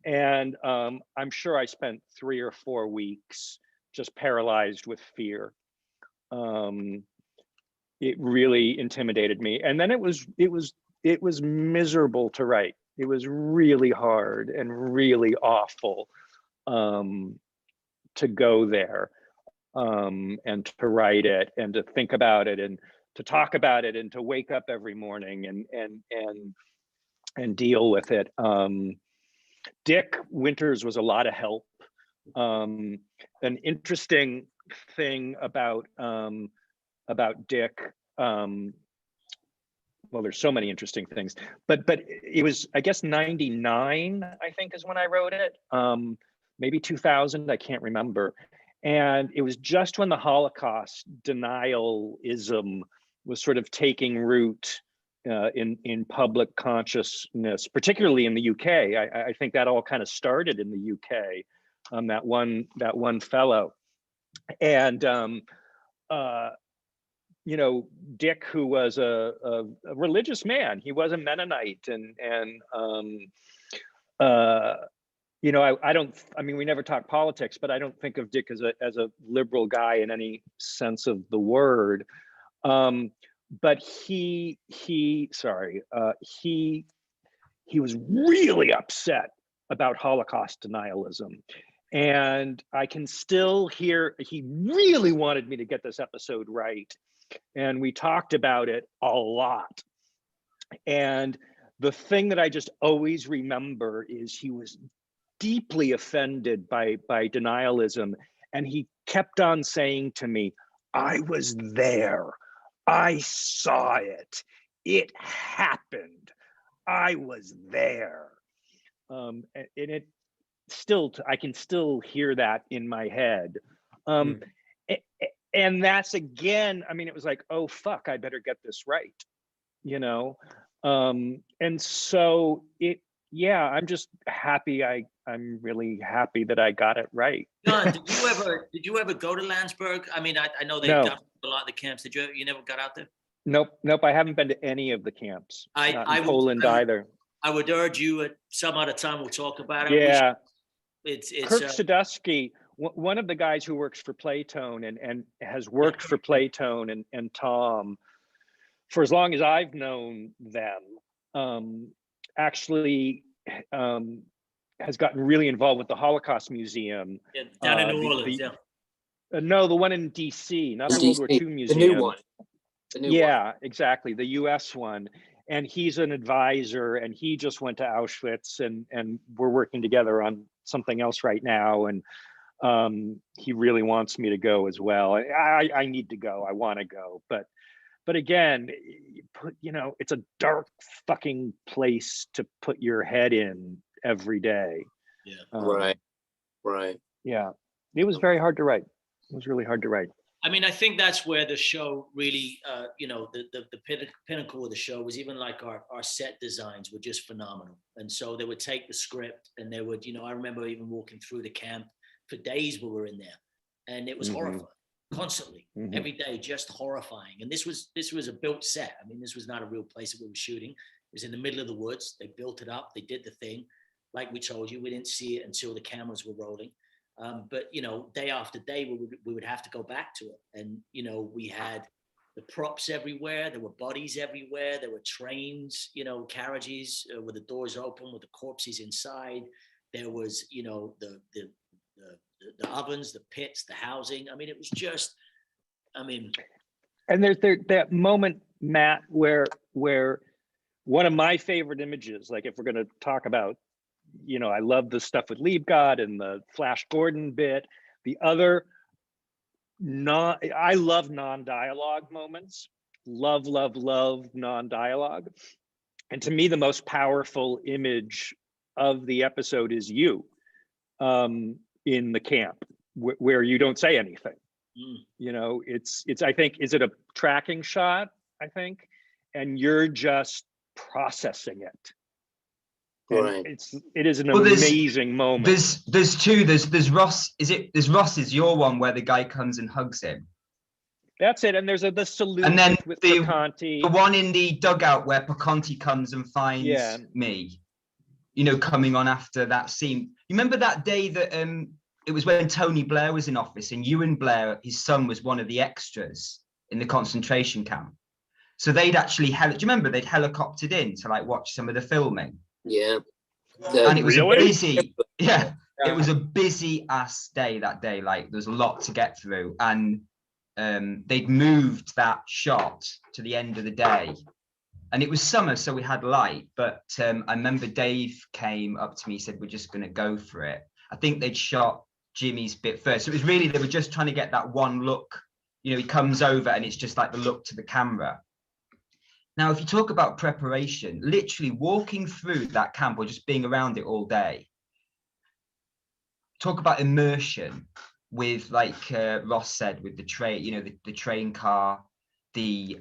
And I'm sure I spent 3 or 4 weeks just paralyzed with fear. It really intimidated me, and then it was miserable to write. It was really hard and really awful to go there and to write it and to think about it and to talk about it and to wake up every morning and deal with it. Dick Winters was a lot of help. An interesting thing about Dick, well, there's so many interesting things, but it was, I guess, 99, I think is when I wrote it, maybe 2000, I can't remember. And it was just when the Holocaust denialism was sort of taking root in public consciousness, particularly in the UK. I think that all kind of started in the UK, that one fellow. And you know, Dick, who was a religious man, he was a Mennonite, and you know, I mean, we never talk politics, but I don't think of Dick as a liberal guy in any sense of the word. But he was really upset about Holocaust denialism. And I can still hear, he really wanted me to get this episode right. And we talked about it a lot. And the thing that I just always remember is he was deeply offended by denialism. And he kept on saying to me, I was there. I saw it. It happened. I was there. And it still, I can still hear that in my head. And that's again, I mean, it was like, oh, fuck, I better get this right, you know? And so I'm just happy. I'm really happy that I got it right. John, did you ever go to Landsberg? I mean, I know they got a lot of the camps. You never got out there? Nope. I haven't been to any of the camps. Not in Poland either. I would urge you at some other time, we'll talk about it. Yeah. It's Kirk Sadusky, one of the guys who works for Playtone and has worked for Playtone and Tom for as long as I've known them, actually has gotten really involved with the Holocaust Museum. Yeah, down in New Orleans, No, the one in DC, not the World War II Museum. The new one. Yeah, exactly, the US one. And he's an advisor, and he just went to Auschwitz, and we're working together on something else right now. And he really wants me to go as well. I need to go. I want to go, but again, you know, it's a dark fucking place to put your head in every day. Yeah. Right. Yeah, it was very hard to write. It was really hard to write. I mean, I think that's where the show really, you know, the pinnacle of the show was even like our set designs were just phenomenal. And so they would take the script and they would, you know, I remember even walking through the camp for days we were in there, and it was horrifying constantly, every day, just horrifying. And this was a built set. I mean, this was not a real place that we were shooting. It was in the middle of the woods. They built it up. They did the thing. Like we told you, we didn't see it until the cameras were rolling. But, you know, day after day, we would have to go back to it. And, you know, we had the props everywhere. There were bodies everywhere. There were trains, you know, carriages with the doors open with the corpses inside. There was, you know, the ovens, the pits, the housing. I mean, it was just, And there's that moment, Matt, where one of my favorite images, like if we're going to talk about, you know, I love the stuff with Liebgott and the Flash Gordon bit. The other, I love non-dialogue moments. Love non-dialogue. And to me, the most powerful image of the episode is you in the camp where you don't say anything. You know, it's I think, is it a tracking shot? I think, and you're just processing it. Right. It is an amazing moment. There's two. There's Ross. There's Ross is your one where the guy comes and hugs him. That's it. And there's the salute, and then with Paconti. The one in the dugout where Paconti comes and finds me. You know, coming on after that scene. You remember that day that it was when Tony Blair was in office, and Ewan Blair, his son, was one of the extras in the concentration camp. So they'd actually do you remember they'd helicoptered in to like watch some of the filming? Yeah. And it was busy. Yeah. It was a busy ass day that day. Like there's a lot to get through. And they'd moved that shot to the end of the day. And it was summer, so we had light. But I remember Dave came up to me, said, we're just going to go for it. I think they'd shot Jimmy's bit first. So it was really, they were just trying to get that one look. You know, he comes over and it's just like the look to the camera. Now, if you talk about preparation, literally walking through that camp or just being around it all day, talk about immersion with, like Ross said, with the train, you know, the train car, the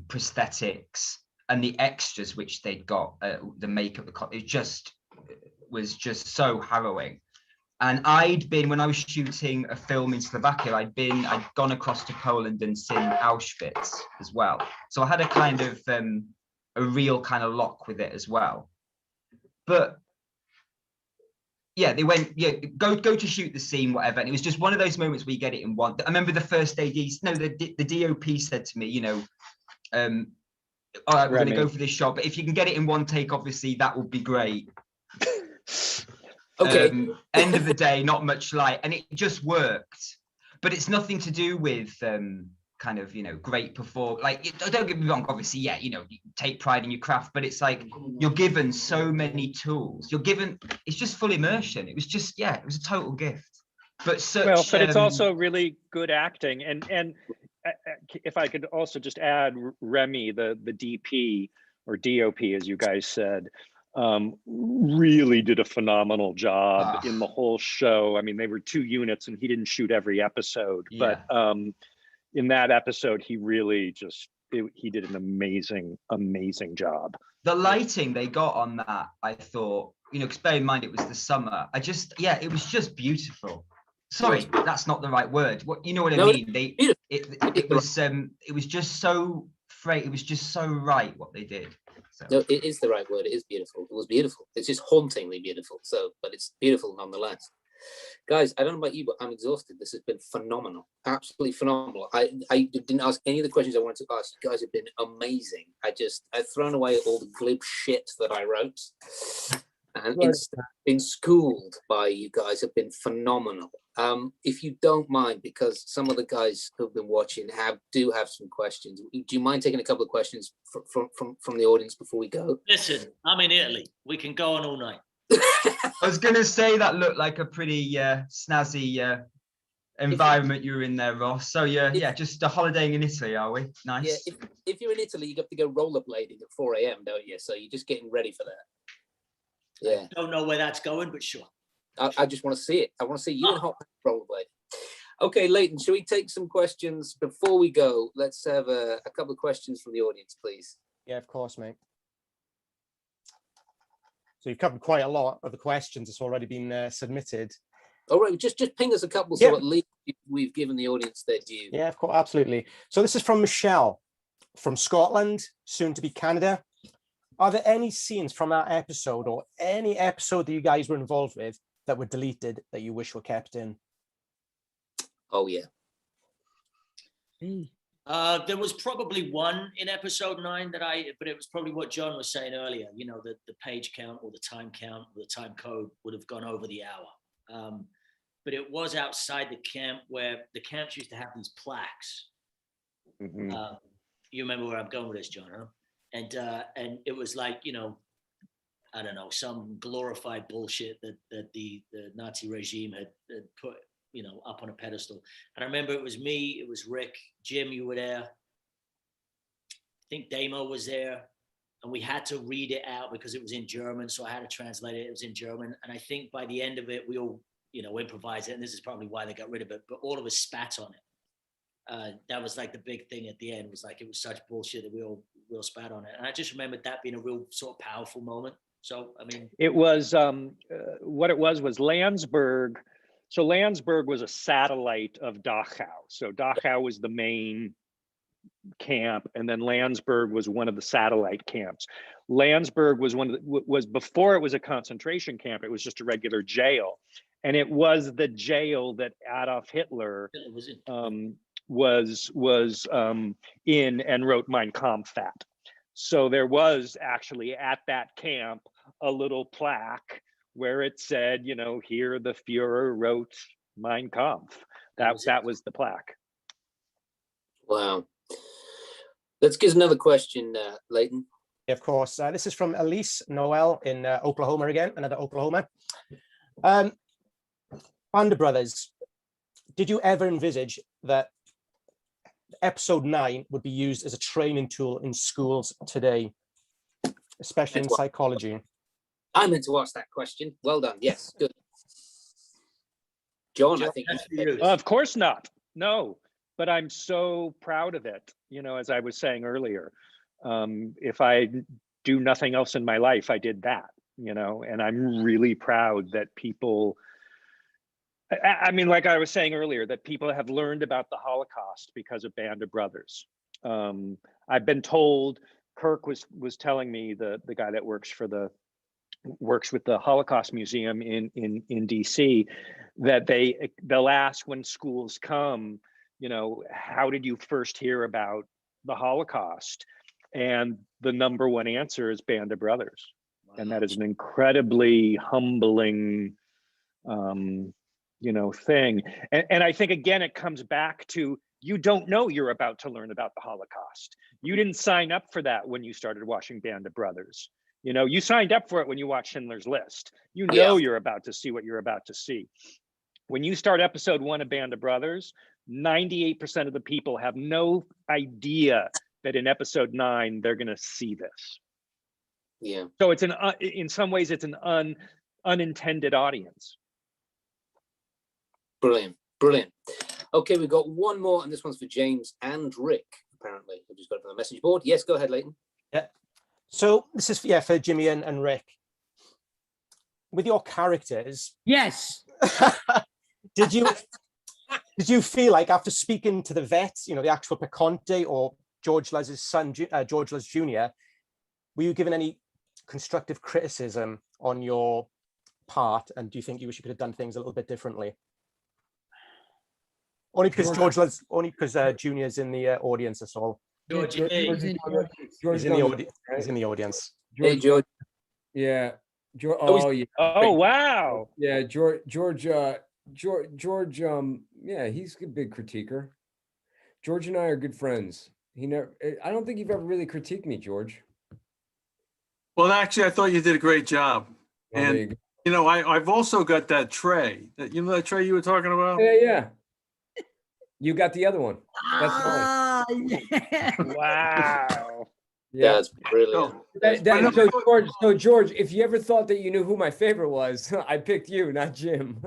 prosthetics and the extras, which they'd got, the makeup, it was just so harrowing. And I'd been, when I was shooting a film in Slovakia, I'd gone across to Poland and seen Auschwitz as well. So I had a kind of, a real kind of lock with it as well. But yeah, they went, yeah, go to shoot the scene, whatever. And it was just one of those moments where you get it in one. I remember the first AD, no, the DOP said to me, you know, all right, we're going to go for this shot, but if you can get it in one take, obviously that would be great. Okay. End of the day, not much light, and it just worked. But it's nothing to do with kind of, you know, great perform. Like, don't get me wrong, obviously, yeah, you know, you take pride in your craft, but it's like you're given so many tools. You're given, it's just full immersion. It was just, yeah, it was a total gift. But such, well, but it's also really good acting, and if I could also just add, Remy, the DP or DOP, as you guys said, really did a phenomenal job in the whole show. I mean, they were 2 units and he didn't shoot every episode, but in that episode, he really just, he did an amazing job. The lighting they got on that, I thought, you know, because bear in mind, it was the summer. It was just beautiful. Sorry, that's not the right word. What, you know what I mean? It was just so free. It was just so right what they did. So. No, it is the right word. It is beautiful. It was beautiful. It's just hauntingly beautiful. So, but it's beautiful nonetheless. Guys, I don't know about you, but I'm exhausted. This has been phenomenal. Absolutely phenomenal. I didn't ask any of the questions I wanted to ask. You guys have been amazing. I've thrown away all the glib shit that I wrote. And been schooled by you guys, have been phenomenal. If you don't mind, because some of the guys who've been watching do have some questions. Do you mind taking a couple of questions from the audience before we go? Listen, I'm in Italy. We can go on all night. I was going to say that looked like a pretty snazzy environment you were in there, Ross. So yeah, just a holidaying in Italy, are we? Nice. Yeah, if you're in Italy, you have to go rollerblading at 4 a.m., don't you? So you're just getting ready for that. Yeah. I don't know where that's going, but sure. I just want to see it. I want to see you and Hot rollerblade. Okay, Leighton, shall we take some questions before we go? Let's have a couple of questions from the audience, please. Yeah, of course, mate. So you've covered quite a lot of the questions that's already been submitted. All right, just ping us a couple, so at least we've given the audience their due. Yeah, of course, absolutely. So this is from Michelle, from Scotland, soon to be Canada. Are there any scenes from that episode or any episode that you guys were involved with that were deleted that you wish were kept in? Oh, yeah. There was probably one in episode 9 but it was probably what John was saying earlier, you know, the page count or the time count or the time code would have gone over the hour. But it was outside the camp, where the camps used to have these plaques. Mm-hmm. You remember where I'm going with this, John, huh? And it was like, you know, I don't know, some glorified bullshit that the Nazi regime had put, you know, up on a pedestal. And I remember it was me, it was Rick, Jim, you were there. I think Damo was there, and we had to read it out because it was in German. So I had to translate it. It was in German. And I think by the end of it, we all, you know, improvised it. And this is probably why they got rid of it, but all of us spat on it. That was like the big thing at the end, was like, it was such bullshit that we all spat on it. And I just remembered that being a real sort of powerful moment. So, I mean, it was what it was Landsberg. So Landsberg was a satellite of Dachau. So Dachau was the main camp, and then Landsberg was one of the satellite camps. Landsberg was was before it was a concentration camp. It was just a regular jail, and it was the jail that Adolf Hitler was in and wrote Mein Kampf at. So there was actually at that camp a little plaque where it said, you know, here the Führer wrote Mein Kampf. That was the plaque. Wow. Let's get another question, Leighton. Yeah, of course. This is from Elise Noel in Oklahoma again, another Oklahoma. Band of Brothers, did you ever envisage that episode 9 would be used as a training tool in schools today, especially in psychology? I meant to ask that question. Well done. Yes, good. John, I think of course not. No, but I'm so proud of it. You know, as I was saying earlier, if I do nothing else in my life, I did that, you know, and I'm really proud that people, I mean, like I was saying earlier, that people have learned about the Holocaust because of Band of Brothers. I've been told, Kirk was telling me, the guy that works for the works with the Holocaust Museum in DC, that they'll ask when schools come, you know, how did you first hear about the Holocaust? And the number one answer is Band of Brothers. And that is an incredibly humbling, you know, thing. And I think, again, it comes back to, you don't know you're about to learn about the Holocaust. You didn't sign up for that when you started watching Band of Brothers. You know, you signed up for it when you watched Schindler's List. You know you're about to see what you're about to see. When you start episode 1 of Band of Brothers, 98% of the people have no idea that in episode 9, they're going to see this. Yeah. So it's in some ways, it's an unintended audience. Brilliant, brilliant. Okay, we've got one more, and this one's for James and Rick, apparently. I've just got it from the message board. Yes, go ahead, Leighton. Yeah. So this is for Jimmy and Rick. With your characters, Yes. did you feel like, after speaking to the vets, you know, the actual Picante or George Luz's son, George Luz Jr., were you given any constructive criticism on your part? And do you think you wish you could have done things a little bit differently? Only because Junior's in the audience, that's all. George, He's in the audience. He's in the audience. Hey, George. Yeah. Oh, yeah. Oh, wow. Yeah, George, yeah, he's a big critiquer. George and I are good friends. I don't think you've ever really critiqued me, George. Well, actually, I thought you did a great job. Well, And, you know, I've also got that tray. You know that tray you were talking about? Yeah. You got the other one. That's fine. Yeah. Wow. Yeah. That's brilliant. So George, if you ever thought that you knew who my favorite was, I picked you, not Jim.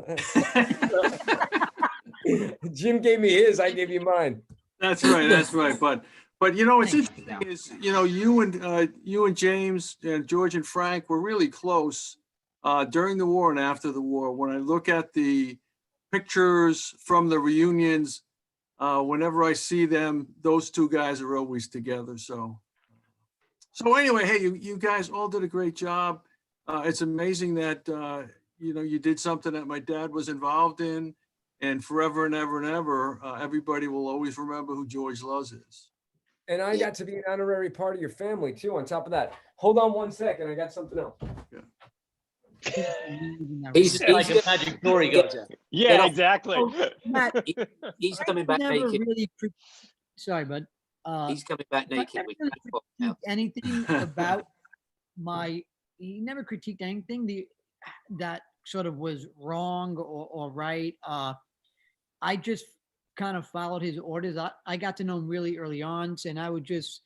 Jim gave me his, I gave you mine. That's right. But you know, what's interesting is, you know, you and James and George and Frank were really close during the war and after the war. When I look at the pictures from the reunions, whenever I see them, those two guys are always together. So anyway, hey, you guys all did a great job. It's amazing that, you know, you did something that my dad was involved in, and forever and ever and ever, everybody will always remember who George Luz is. And I got to be an honorary part of your family too, on top of that. Hold on one second, I got something else. He's like a magic story goes out. Yeah, exactly. Matt, he's coming back never naked. really sorry, bud. He's coming back I naked. never with really that pop critiqued out. anything about he never critiqued anything that sort of was wrong or right. I just kind of followed his orders. I got to know him really early on, and I would just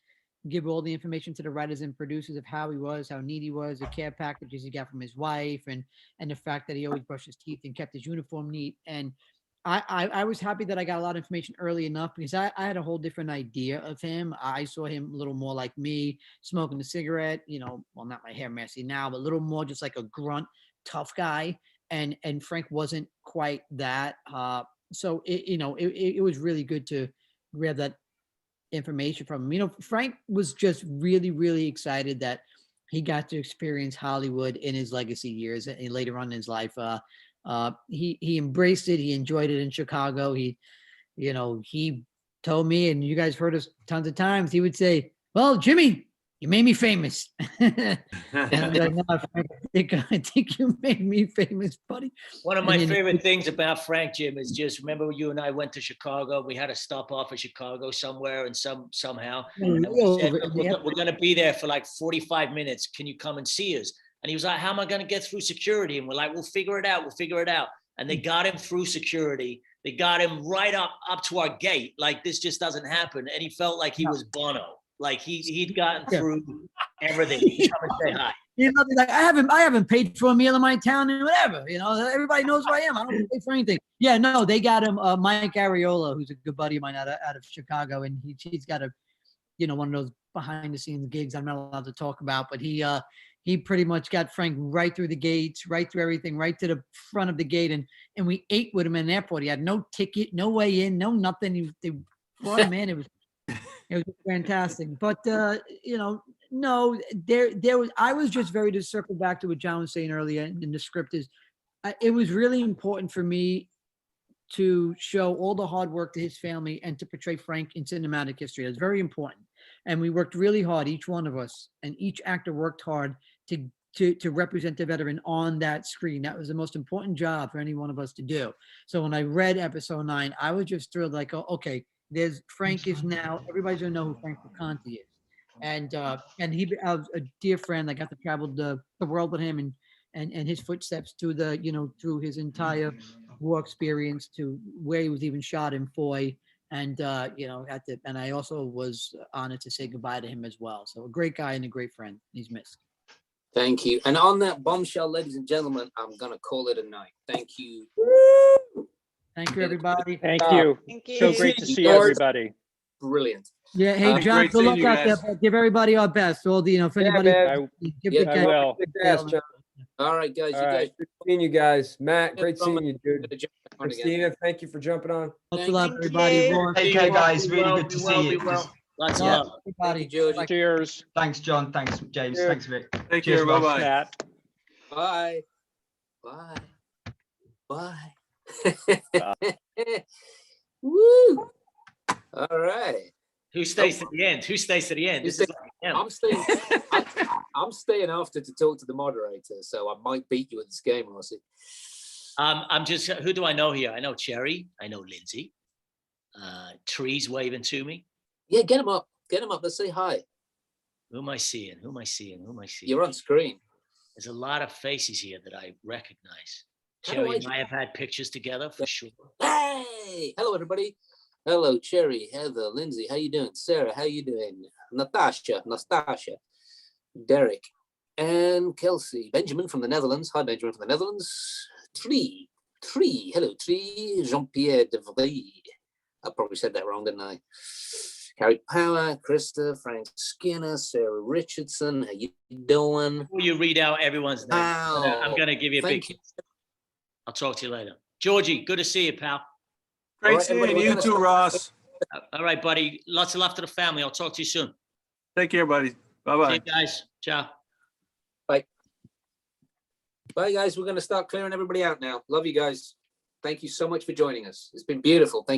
give all the information to the writers and producers of how he was, how neat he was, the care packages he got from his wife, and the fact that he always brushed his teeth and kept his uniform neat. And I was happy that I got a lot of information early enough, because I had a whole different idea of him. I saw him a little more like me, smoking a cigarette, you know, well, not my hair messy now, but a little more just like a grunt, tough guy. And Frank wasn't quite that. So it was really good to grab that information from him. You know, Frank was just really, really excited that he got to experience Hollywood in his legacy years and later on in his life. He embraced it. He enjoyed it in Chicago. He told me, and you guys heard us tons of times, he would say, "Well, Jimmy, you made me famous." And I'm like, "No, Frank, I think you made me famous, buddy." One of my favorite things about Frank, Jim, is just remember you and I went to Chicago. We had to stop off at Chicago somewhere and somehow. And we said, we're going to be there for like 45 minutes. Can you come and see us? And he was like, "How am I going to get through security?" And we're like, "We'll figure it out. We'll figure it out." And they got him through security. They got him right up to our gate. Like, this just doesn't happen. And he felt like he was Bono. Like he'd gotten through everything. He'd come and say hi. You know, like, I haven't paid for a meal in my town and whatever. You know, everybody knows who I am. I don't pay for anything. Yeah, no, they got him Mike Ariola, who's a good buddy of mine out of Chicago, and he's got one of those behind the scenes gigs I'm not allowed to talk about, but he pretty much got Frank right through the gates, right through everything, right to the front of the gate, and we ate with him in the airport. He had no ticket, no way in, no nothing. They brought him in. It was fantastic. But No, there was, I was just very, to circle back to what John was saying earlier in the script is, it was really important for me to show all the hard work to his family and to portray Frank in cinematic history. It's very important. And we worked really hard, each one of us, and each actor worked hard to represent the veteran on that screen. That was the most important job for any one of us to do. So when I read episode 9, I was just thrilled, like, oh, okay, there's Frank is now, everybody's gonna know who Frank Conti is. And he was a dear friend. I got to travel the world with him and his footsteps to the, you know, through his entire war experience to where he was even shot in Foy. And, you know, and I also was honored to say goodbye to him as well. So a great guy and a great friend. He's missed. Thank you. And on that bombshell, ladies and gentlemen, I'm going to call it a night. Thank you. Thank you, everybody. Thank you. Thank you. So great to see everybody. Brilliant. Yeah. Hey, John, great good seeing luck you out there. guys. But give everybody our best. All the, you know, if Yeah, anybody, man. give Yeah, the I guy- will. Good ass, John. All right, guys. All You right. guys. Good seeing you guys. Matt, great Gentlemen, seeing you, dude. gonna jump on again. Christina, thank you for jumping on. Thanks a lot, Thank everybody. you. Ron, Take care, guys. Really good to Be well, see be you. well. Lots of Yeah. love. everybody. Thank you, George. Bye. Cheers. Thanks, John. Thanks, James. Cheers. Thanks, Rick. Take Cheers, care. Ross. Bye-bye. Matt. Bye. Bye. Bye. Woo. All right. Who stays to the end? Who stays to the end? Who This is stays- like the end. I'm staying. I'm staying after to talk to the moderator, so I might beat you at this game, Rossi. I'm just, who do I know here? I know Cherry. I know Lindsay. Trees waving to me. Yeah, get him up. Get him up. Let's say hi. Who am I seeing? Who am I seeing? Who am I seeing? You're on screen. There's a lot of faces here that I recognize. How do Cherry I- and I have had pictures together for sure. Hey, hello everybody. Hello, Cherry, Heather, Lindsay. How you doing? Sarah, how you doing? Natasha, Derek, and Kelsey. Benjamin from the Netherlands. Hi, Benjamin from the Netherlands. Tree. Hello, Tree. Jean-Pierre de Vries. I probably said that wrong, didn't I? Carrie Power, Krista, Frank Skinner, Sarah Richardson. How you doing? Before you read out everyone's name, I'm going to give you a big Thank you. I'll talk to you later. Georgie, good to see you, pal. Great All right, seeing everybody, we're you gonna too, stop. Ross. All right, buddy. Lots of love to the family. I'll talk to you soon. Take care, buddy. See Bye-bye. you guys. Ciao. Bye, guys. We're going to start clearing everybody out now. Love you guys. Thank you so much for joining us. It's been beautiful. Thank you.